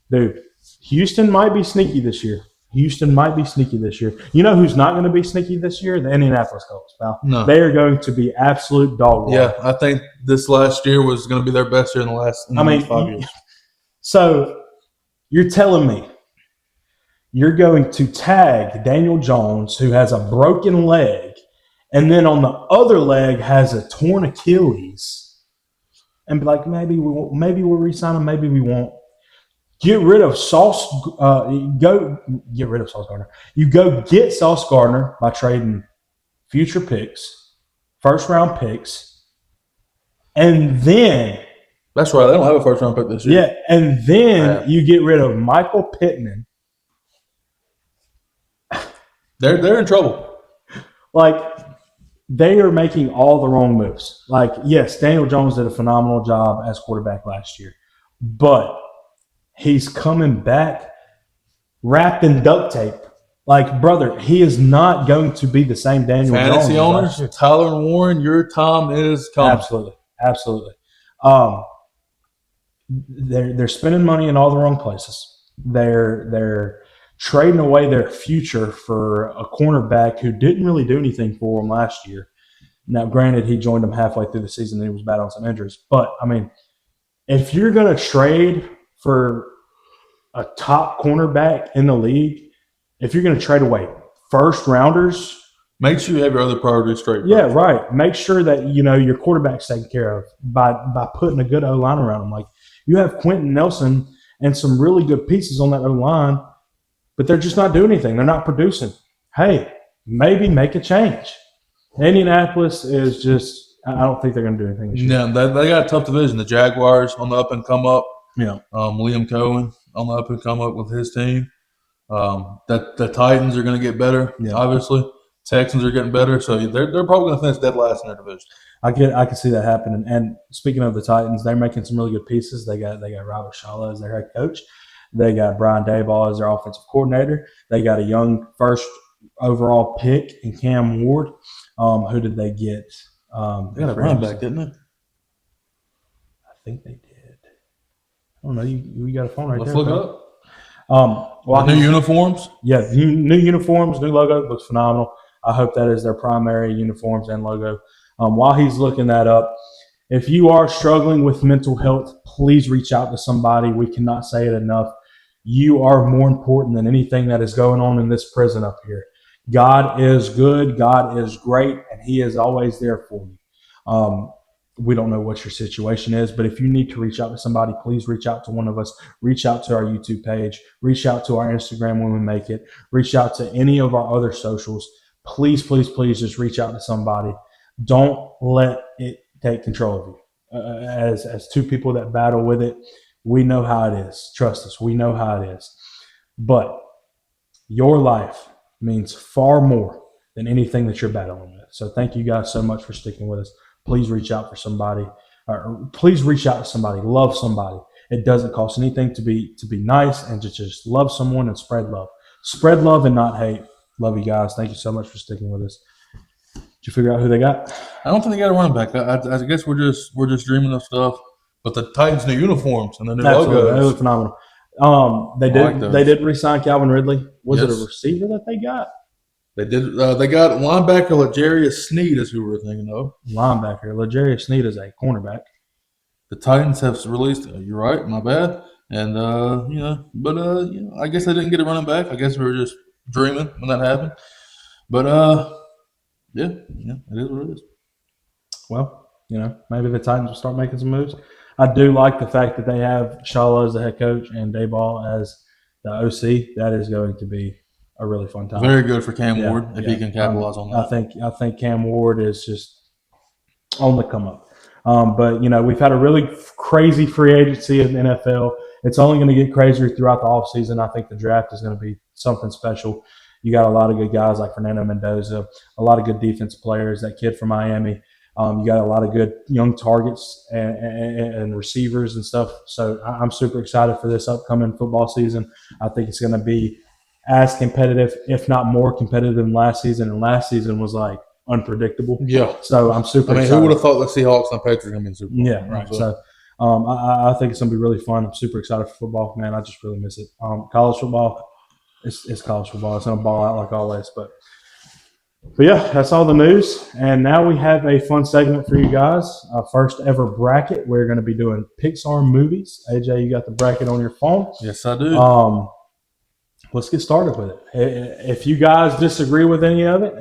Dude, Houston might be sneaky this year. You know who's not going to be sneaky this year? The Indianapolis Colts, pal. No. They are going to be absolute dog water. Yeah, I think this last year was going to be their best year in the last 5 years. So you're telling me you're going to tag Daniel Jones, who has a broken leg, and then on the other leg has a torn Achilles, and be like, maybe we'll re-sign him, maybe we won't. Get rid of Sauce. Get rid of Sauce Gardner. You go get Sauce Gardner by trading future picks, first-round picks, and then that's right. They don't have a first-round pick this year. Yeah, and then you get rid of Michael Pittman. They're in trouble. Like, they are making all the wrong moves. Like, yes, Daniel Jones did a phenomenal job as quarterback last year, but he's coming back wrapped in duct tape. Like, brother, he is not going to be the same Daniel Jones. Fantasy owners, Tyler and Warren, your time is coming. Absolutely. They're spending money in all the wrong places. They're trading away their future for a cornerback who didn't really do anything for them last year. Now, granted, he joined them halfway through the season and he was battling some injuries. But, I mean, if you're going to trade for a top cornerback in the league, if you're going to trade away first rounders, make sure you have your other priorities straight. Yeah, right. Make sure that your quarterback's taken care of by putting a good O-line around him. Like, you have Quentin Nelson and some really good pieces on that O-line, but they're just not doing anything. They're not producing. Hey, maybe make a change. Indianapolis is just – I don't think they're going to do anything this year. Yeah, they got a tough division. The Jaguars on the up and come up. Yeah. Liam Cohen on the up and come up with his team. The Titans are going to get better, obviously. Texans are getting better, so they're probably going to finish dead last in their division. I can see that happening. And speaking of the Titans, they're making some really good pieces. They got Robert Saleh as their head coach. They got Brian Daboll as their offensive coordinator. They got a young first overall pick in Cam Ward. Who did they get? They got a running back, didn't they? I think they did. I don't know. You got a phone right Let's there. look it up. Well, New uniforms. Yeah, new uniforms, new logo looks phenomenal. I hope that is their primary uniforms and logo. While he's looking that up, if you are struggling with mental health, please reach out to somebody. We cannot say it enough. You are more important than anything that is going on in this prison up here. God is good. God is great, and He is always there for you. We don't know what your situation is, but if you need to reach out to somebody, please reach out to one of us. Reach out to our YouTube page. Reach out to our Instagram when we make it. Reach out to any of our other socials. Please, please, please just reach out to somebody. Don't let it take control of you. As two people that battle with it, we know how it is. Trust us, we know how it is. But your life means far more than anything that you're battling with. So thank you guys so much for sticking with us. Please reach out for somebody. Or please reach out to somebody. Love somebody. It doesn't cost anything to be nice and to just love someone and spread love. Spread love and not hate. Love you guys. Thank you so much for sticking with us. Did you figure out who they got? I don't think they got a running back. I guess we're just dreaming of stuff. But the Titans' new uniforms and the new Absolutely. logos. They look phenomenal. They did re-sign Calvin Ridley. Was it a receiver that they got? They did. They got linebacker L'Jarius Sneed, is who we were thinking of. Linebacker. L'Jarius Sneed is a cornerback. The Titans have released. You're right. My bad. And I guess they didn't get a running back. I guess we were just dreaming when that happened. But yeah, it is what it is. Well, maybe the Titans will start making some moves. I do like the fact that they have Shala as the head coach and Daboll as the OC. That is going to be a really fun time. Very good for Cam Ward if he can capitalize on that. I think Cam Ward is just on the come up. But we've had a really crazy free agency in the NFL. It's only going to get crazier throughout the offseason. I think the draft is going to be something special. You got a lot of good guys like Fernando Mendoza, a lot of good defense players, that kid from Miami. You got a lot of good young targets and receivers and stuff. So I'm super excited for this upcoming football season. I think it's going to be as competitive, if not more competitive than last season. And last season was like unpredictable. Yeah. So I'm super excited. Who would have thought the Seahawks and Patriots were going to be in Super Bowl? Yeah, right. So I think it's going to be really fun. I'm super excited for football. Man, I just really miss it. College football, it's college football. It's going to ball out like always. But yeah, that's all the news. And now we have a fun segment for you guys. First ever bracket. We're going to be doing Pixar movies. AJ, you got the bracket on your phone? Yes, I do. Let's get started with it. If you guys disagree with any of it,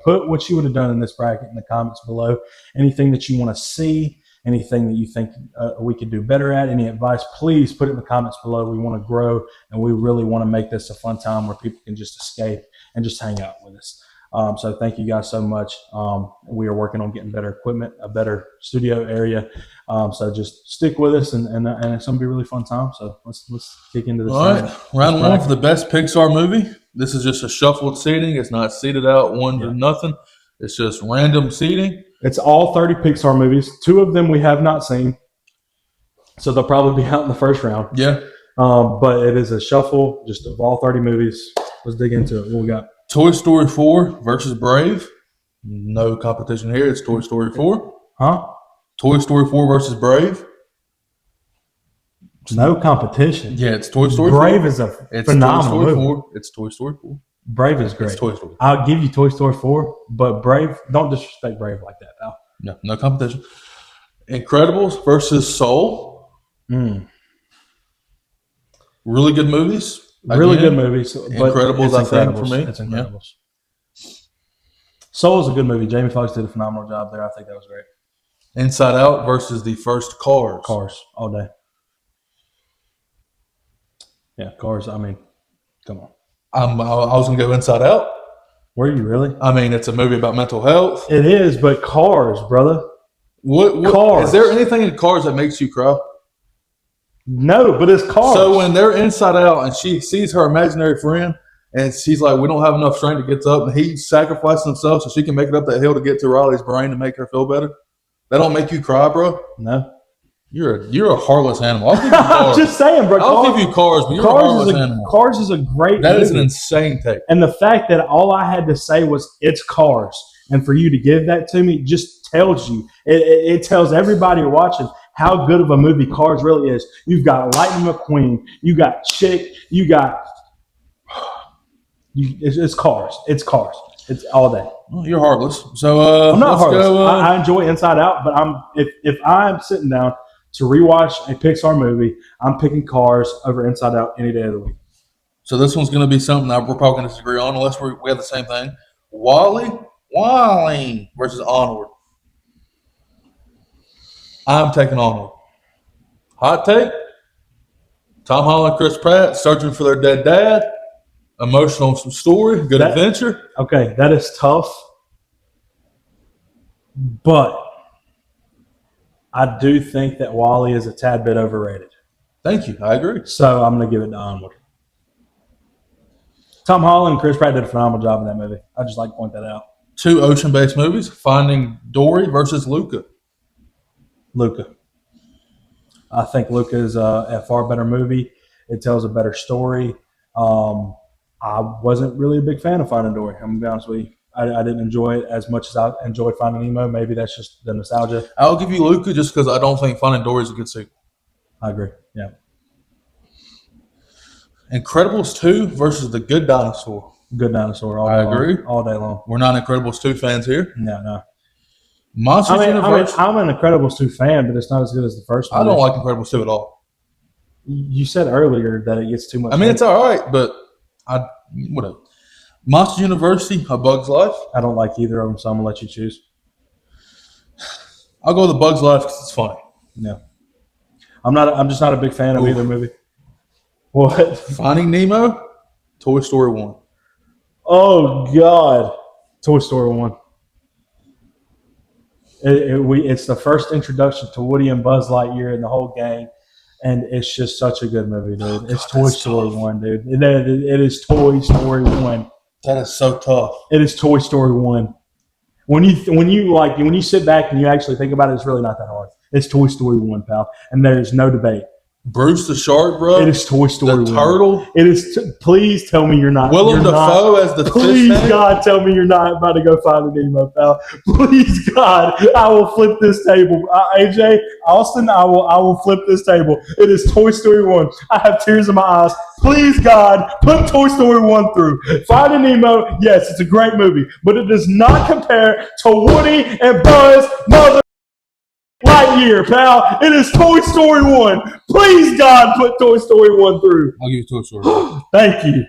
put what you would have done in this bracket in the comments below. Anything that you want to see, anything that you think we could do better at, any advice, please put it in the comments below. We want to grow, and we really want to make this a fun time where people can just escape and just hang out with us. So thank you guys so much. We are working on getting better equipment, a better studio area. So just stick with us, and it's going to be a really fun time. So let's kick into this. All right, round one for the best Pixar movie. This is just a shuffled seating. It's not seated out one to nothing. It's just random seating. It's all 30 Pixar movies. 2 of them we have not seen, so they'll probably be out in the first round. Yeah. But it is a shuffle just of all 30 movies. Let's dig into it. What we got? Toy Story 4 versus Brave. No competition here. It's Toy Story 4. Huh? Toy Story 4 versus Brave. No competition. Yeah, it's Toy Story Brave 4. is a It's phenomenal Toy Story movie. 4. It's Toy Story 4. Brave is great. It's Toy Story. I'll give you Toy Story 4, but Brave, don't disrespect Brave like that, pal. No competition. Incredibles versus Soul. Really good movies. Really good movies. But Incredibles, I think, for me. It's Incredibles. Yeah. Soul is a good movie. Jamie Foxx did a phenomenal job there. I think that was great. Inside Out versus the first Cars. Cars all day. Yeah, Cars. I mean, come on. I was going to go Inside Out. Were you really? I mean, it's a movie about mental health. It is, but Cars, brother. What Cars. Is there anything in Cars that makes you cry? No, but it's Cars. So when they're inside out and she sees her imaginary friend and she's like, we don't have enough strength to get up, and he sacrifices himself so she can make it up that hill to get to Riley's brain to make her feel better. That don't make you cry, bro? No. You're a heartless animal. I'll give you I'm Cars. just saying, bro. I'll give you Cars, but you're a heartless animal. Cars is a great That movie. is an insane take. And the fact that all I had to say was it's Cars, and for you to give that to me just tells you, it tells everybody watching how good of a movie Cars really is. You've got Lightning McQueen, you got Chick, it's Cars. It's Cars. It's all day. Well, you're heartless. So I'm not let's heartless. go. I enjoy Inside Out, but if I'm sitting down to rewatch a Pixar movie, I'm picking Cars over Inside Out any day of the week. So this one's going to be something that we're probably going to disagree on, unless we have the same thing. Wally versus Onward. I'm taking Onward. Hot take: Tom Holland, Chris Pratt searching for their dead dad. Emotional story, good adventure. Okay, that is tough, but I do think that Wally is a tad bit overrated. Thank you. I agree. So I'm going to give it to Onward. Tom Holland and Chris Pratt did a phenomenal job in that movie. I just like to point that out. 2 ocean-based movies: Finding Dory versus Luca. Luca. I think Luca is a far better movie. It tells a better story. I wasn't really a big fan of Finding Dory. I'm going to be honest with you. I didn't enjoy it as much as I enjoyed Finding Nemo. Maybe that's just the nostalgia. I'll give you Luca just because I don't think Finding Dory is a good sequel. I agree. Yeah. Incredibles 2 versus The Good Dinosaur. Good Dinosaur. All day I long. agree. All day long. We're not Incredibles 2 fans here. No. Monsters University. I'm an Incredibles 2 fan, but it's not as good as the first one. I don't like Incredibles 2 at all. You said earlier that it gets too much. I mean, it's all right, but whatever. Monsters University, A Bug's Life. I don't like either of them, so I'm going to let you choose. I'll go with A Bug's Life because it's funny. No. I'm just not a big fan of either movie. What? Finding Nemo, Toy Story 1. Oh, God. Toy Story 1. It's the first introduction to Woody and Buzz Lightyear and the whole gang, and it's just such a good movie, dude. It's Toy Story 1, dude. It is Toy Story 1. That is so tough. It is Toy Story 1. When you sit back and you actually think about it, it's really not that hard. It's Toy Story 1, pal, and there's no debate. Bruce the Shark, bro. It is Toy Story 1. The turtle. It is. Please tell me you're not. Willem Dafoe as the Please, fish man. God, tell me you're not about to go find a Nemo, pal. Please, God, I will flip this table. AJ, Austin, I will flip this table. It is Toy Story 1. I have tears in my eyes. Please, God, put Toy Story 1 through. Finding Nemo, yes, it's a great movie, but it does not compare to Woody and Buzz Mother Lightyear, pal. It is Toy Story 1. Please, God, put Toy Story 1 through. I'll give you Toy Story 1. Thank you.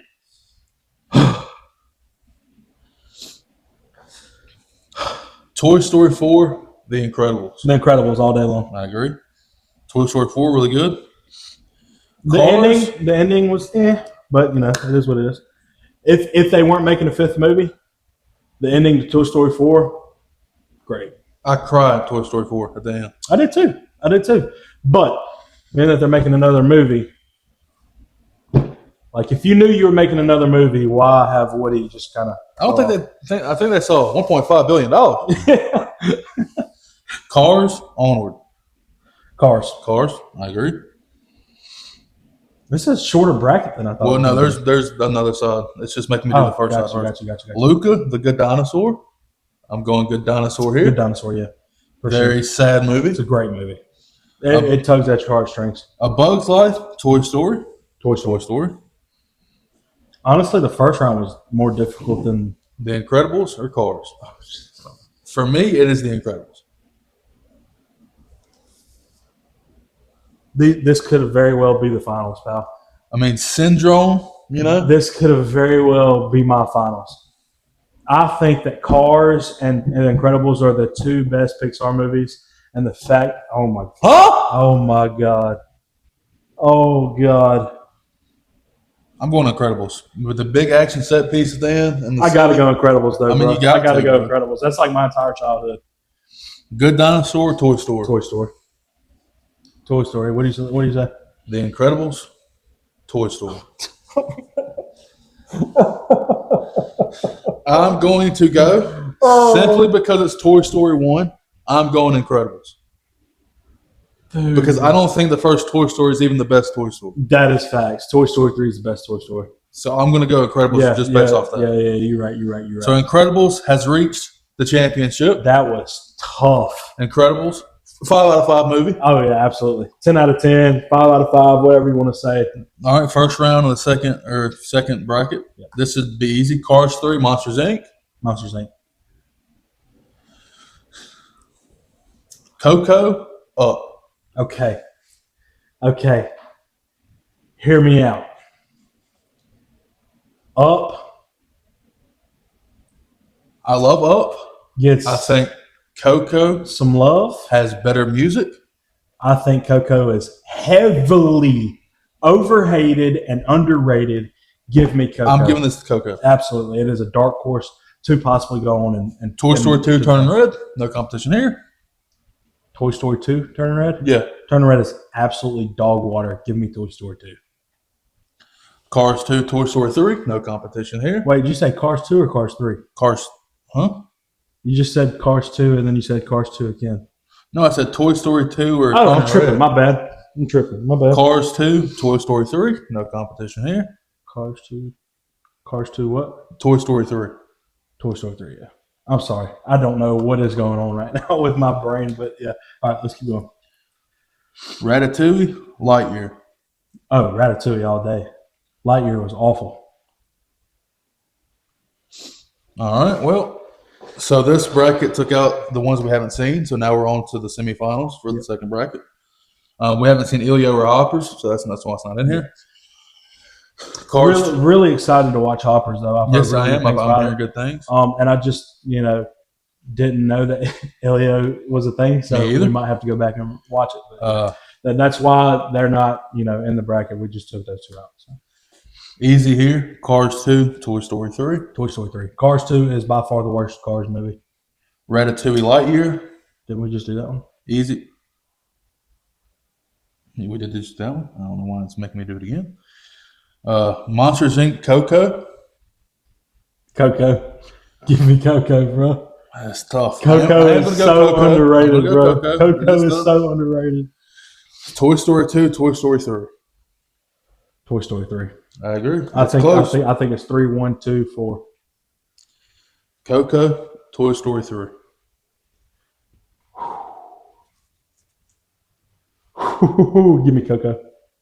Toy Story 4, The Incredibles. The Incredibles all day long. I agree. Toy Story 4, really good. The ending was but you know, it is what it is. If they weren't making a 5th movie, the ending to Toy Story 4, great. I cried Toy Story 4 at the end. I did too. But being that they're making another movie, like if you knew you were making another movie, why have Woody just kind of? I think they saw $1.5 billion. Cars, Onward. Cars. I agree. This is a shorter bracket than I thought. Well, no, there's another side. It's just making me do the first side first. Gotcha. Luca, The Good Dinosaur. I'm going Good Dinosaur here. Good Dinosaur, yeah. Very sad movie. It's a great movie. It tugs at your heartstrings. A Bug's Life, Toy Story. Toy Story. Honestly, the first round was more difficult than The Incredibles or Cars. For me, it is The Incredibles. This could have very well be the finals, pal. I mean, Syndrome, you know? This could have very well be my finals. I think that Cars and Incredibles are the 2 best Pixar movies. And the fact, oh my God. I'm going Incredibles. With the big action set piece at the end. And I got to go Incredibles, though, I mean, bro. you got I got to to, go bro. Incredibles. That's like my entire childhood. Good Dinosaur, Toy Story. Toy Story. What do you say? The Incredibles, Toy Story. I'm going to go simply because it's Toy Story 1. I'm going Incredibles. Dude. because I don't think the first Toy Story is even the best Toy Story. That is facts. Toy Story 3 is the best Toy Story. So I'm going to go Incredibles just based off that. Yeah, you're right. So Incredibles has reached the championship. That was tough. Incredibles, 5 out of 5 movie. Oh, yeah, absolutely. 10 out of 10, 5 out of 5, whatever you want to say. All right, first round of the second bracket. Yeah. This would be easy. Cars 3, Monsters Inc. Monsters Inc. Coco, Up. Okay. Hear me out. Up I love Up. gets I think Coco some love. has better music. I think Coco is heavily overhated and underrated. Give me Coco. I'm giving this to Coco. Absolutely. It is a dark horse to possibly go on and Toy Story 2, Turning Red. No competition here. Toy Story 2, Turning Red? Yeah. Turning Red is absolutely dog water. Give me Toy Story 2. Cars 2, Toy Story 3. No competition here. Wait, did you say Cars 2 or Cars 3? Cars, huh? You just said Cars 2 and then you said Cars 2 again. No, I said Toy Story 2 or Oh, I'm Turning tripping. Red. My bad. I'm tripping. My bad. Cars 2, Toy Story 3. No competition here. Cars 2. Cars 2 what? Toy Story 3. Toy Story 3, yeah. I'm sorry. I don't know what is going on right now with my brain, but yeah. All right, let's keep going. Ratatouille, Lightyear. Oh, Ratatouille all day. Lightyear was awful. All right, well, so this bracket took out the ones we haven't seen, so now we're on to the semifinals for the second bracket. We haven't seen Elio or Hoppers, so that's why it's not in here. Cars. Really, really excited to watch Hoppers, though. I've heard Yes, I really am. good things I'm about hearing it. good things. And I just, didn't know that Elio was a thing, so Me either. we might have to go back and watch it. But that's why they're not, in the bracket. We just took those two out. So. Easy here. Cars 2, Toy Story 3. Toy Story 3. Cars 2 is by far the worst Cars movie. Ratatouille, Lightyear. Didn't we just do that one? Easy. We did just that one. I don't know why it's making me do it again. Monsters Inc. Coco. Coco. Give me Coco, bro. That's tough. Coco I am is gonna go so Coco. underrated, I'm gonna bro. go Coco It is tough. so underrated. Toy Story 2, Toy Story 3. Toy Story 3. I agree. I It's think close. I think it's 3, 1, 2, 4. Coco, Toy Story 3. Give me Coco.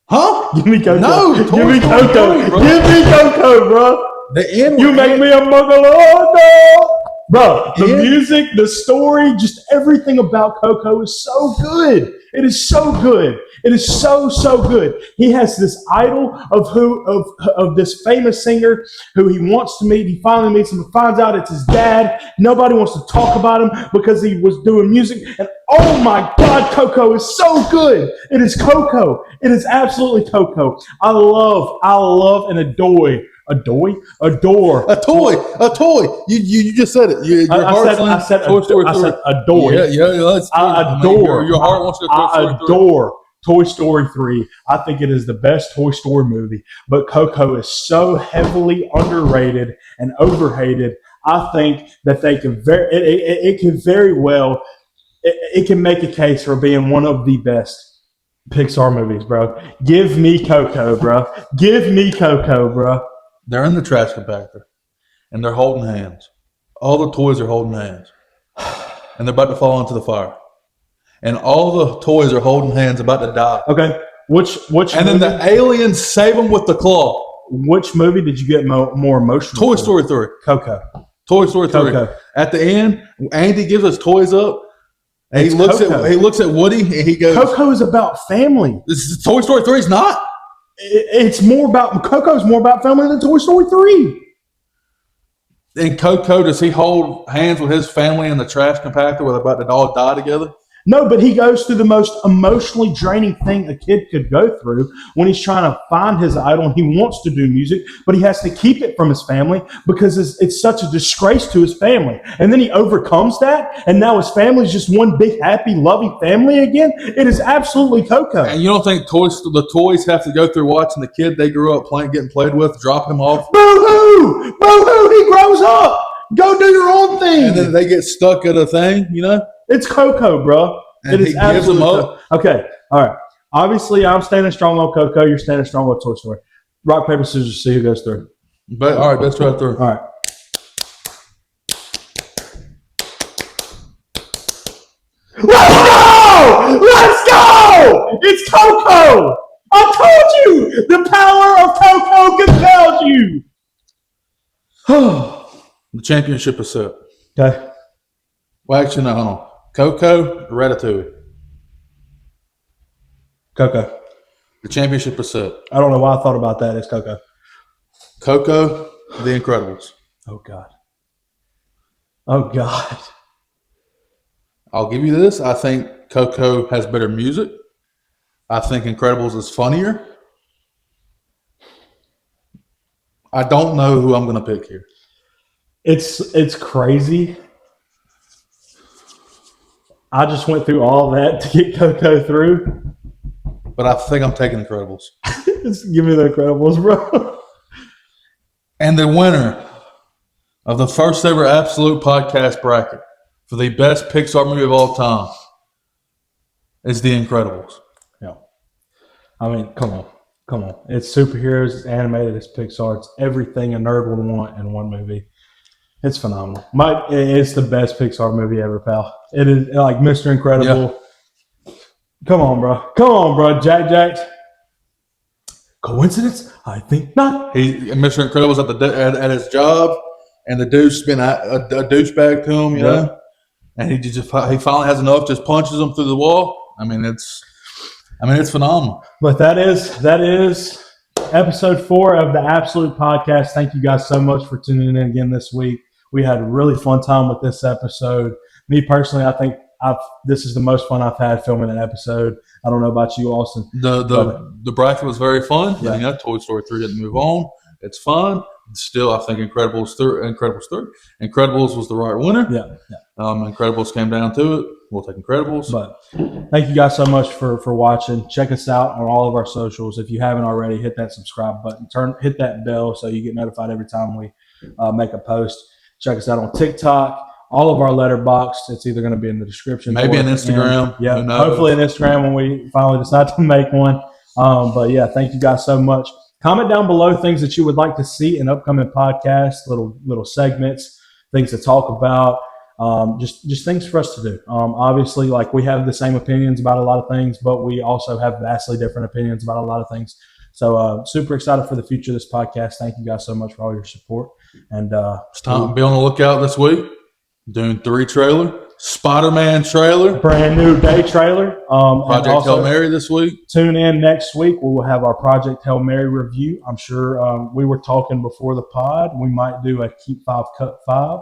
Huh? Give me Coco. No, give Toy me Story Coco. 3, bro. Give me Coco, bro. The end. You make me a muggle. Oh, no. Bro, the Yeah. music, the story, just everything about Coco is so good. It is so good. It is so good. He has this idol of this famous singer who he wants to meet. He finally meets him and finds out it's his dad. Nobody wants to talk about him because he was doing music. And oh my God, Coco is so good. It is Coco. It is absolutely Coco. I love and adore. Adore. A toy. You just said it. Your I said adore. Yeah. I adore. Your heart wants to go Toy Story 3. adore Toy Story 3. I think it is the best Toy Story movie. But Coco is so heavily underrated and overhated. I think that they can it can very well it can make a case for being one of the best Pixar movies, bro. Give me Coco, bro. Give me Coco, bro. They're in the trash compactor, and they're holding hands. All the toys are holding hands, and they're about to fall into the fire. And all the toys are holding hands, about to die. Okay, which And then the aliens save them with the claw. which movie did you get more emotional? Toy for? Story 3. Coco. Toy Story 3. Coco. At the end, Andy gives us toys up, and It's he looks Coco. at Woody, and he goes, Coco is about family. "This is Toy Story 3 is not." It's more about Coco's more about family than Toy Story 3. In Coco, does he hold hands with his family in the trash compactor where they're about to all die together? No, but he goes through the most emotionally draining thing a kid could go through when he's trying to find his idol and he wants to do music, but he has to keep it from his family because it's such a disgrace to his family. And then he overcomes that, and now his family's just one big, happy, loving family again. It is absolutely Coco. And you don't think the toys have to go through watching the kid they grew up getting played with, drop him off, Boo-hoo! Boo-hoo! He grows up. Go do your own thing. and then they get stuck at a thing, It's Coco, bro. And It is he gives them absolutely up. Coco. Okay, All right. Obviously, I'm standing strong on Coco. You're standing strong on Toy Story. Rock, paper, scissors, see who goes through. But all right, best two out of three. All right. Let's go! Let's go! It's Coco! I told you! The power of Coco compels you! The championship is set. Okay. Well, actually, no, hold on. Coco, Ratatouille. Coco. The championship is set. I don't know why I thought about that. It's Coco. Coco, The Incredibles. Oh, God. Oh, God. I'll give you this. I think Coco has better music. I think Incredibles is funnier. I don't know who I'm going to pick here. It's crazy. I just went through all that to get Coco through. But I think I'm taking Incredibles. Just give me the Incredibles, bro. And the winner of the first ever Absolute Podcast bracket for the best Pixar movie of all time is The Incredibles. Yeah. I mean, come on. Come on. It's superheroes, it's animated, it's Pixar, it's everything a nerd would want in one movie. It's phenomenal. It's the best Pixar movie ever, pal. It is like Mr. Incredible. Yeah. Come on, bro. Come on, bro. Jack. Coincidence? I think not. Mr. Incredible's at his job, and the dude's been a douchebag to him, you know? And he finally has enough, just punches him through the wall. I mean, it's phenomenal. But that is episode 4 of the Absolute Podcast. Thank you guys so much for tuning in again this week. We had a really fun time with this episode. Me personally, I think this is the most fun I've had filming an episode. I don't know about you, Austin. The bracket was very fun. Yeah. You know, Toy Story 3 didn't move on. It's fun. Still, I think Incredibles 3. Incredibles was the right winner. Yeah. Incredibles came down to it. We'll take Incredibles. But thank you guys so much for watching. Check us out on all of our socials. If you haven't already, hit that subscribe button. Hit that bell so you get notified every time we make a post. Check us out on TikTok. All of our Letterboxd. It's either going to be in the description. Maybe an Instagram. Yeah, hopefully an Instagram when we finally decide to make one. But yeah, thank you guys so much. Comment down below things that you would like to see in upcoming podcasts, little segments, things to talk about, just things for us to do. Obviously, like we have the same opinions about a lot of things, but we also have vastly different opinions about a lot of things. So super excited for the future of this podcast. Thank you guys so much for all your support. And it's time to be on the lookout this week. Dune 3 trailer, Spider-Man trailer, brand new day trailer. Project Hail Mary this week. Tune in next week. We will have our Project Hail Mary review. I'm sure we were talking before the pod. We might do a Keep 5 Cut 5,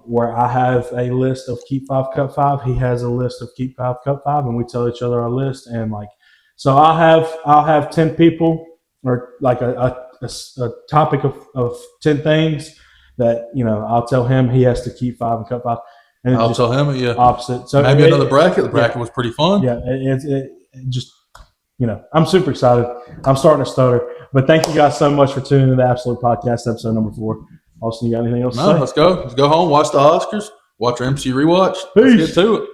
where I have a list of Keep 5 Cut 5. He has a list of Keep 5 Cut 5, and we tell each other our list. And so I'll have 10 people, or like a topic of 10 things that, I'll tell him he has to keep 5 and cut 5. And I'll tell him, yeah. Opposite. So maybe another bracket. The bracket was pretty fun. Yeah, it just, I'm super excited. I'm starting to stutter. But thank you guys so much for tuning in to the Absolute Podcast, episode number 4. Austin, you got anything else to say? No, let's go. Let's go home, watch the Oscars, watch our MC rewatch. Peace. Let's get to it.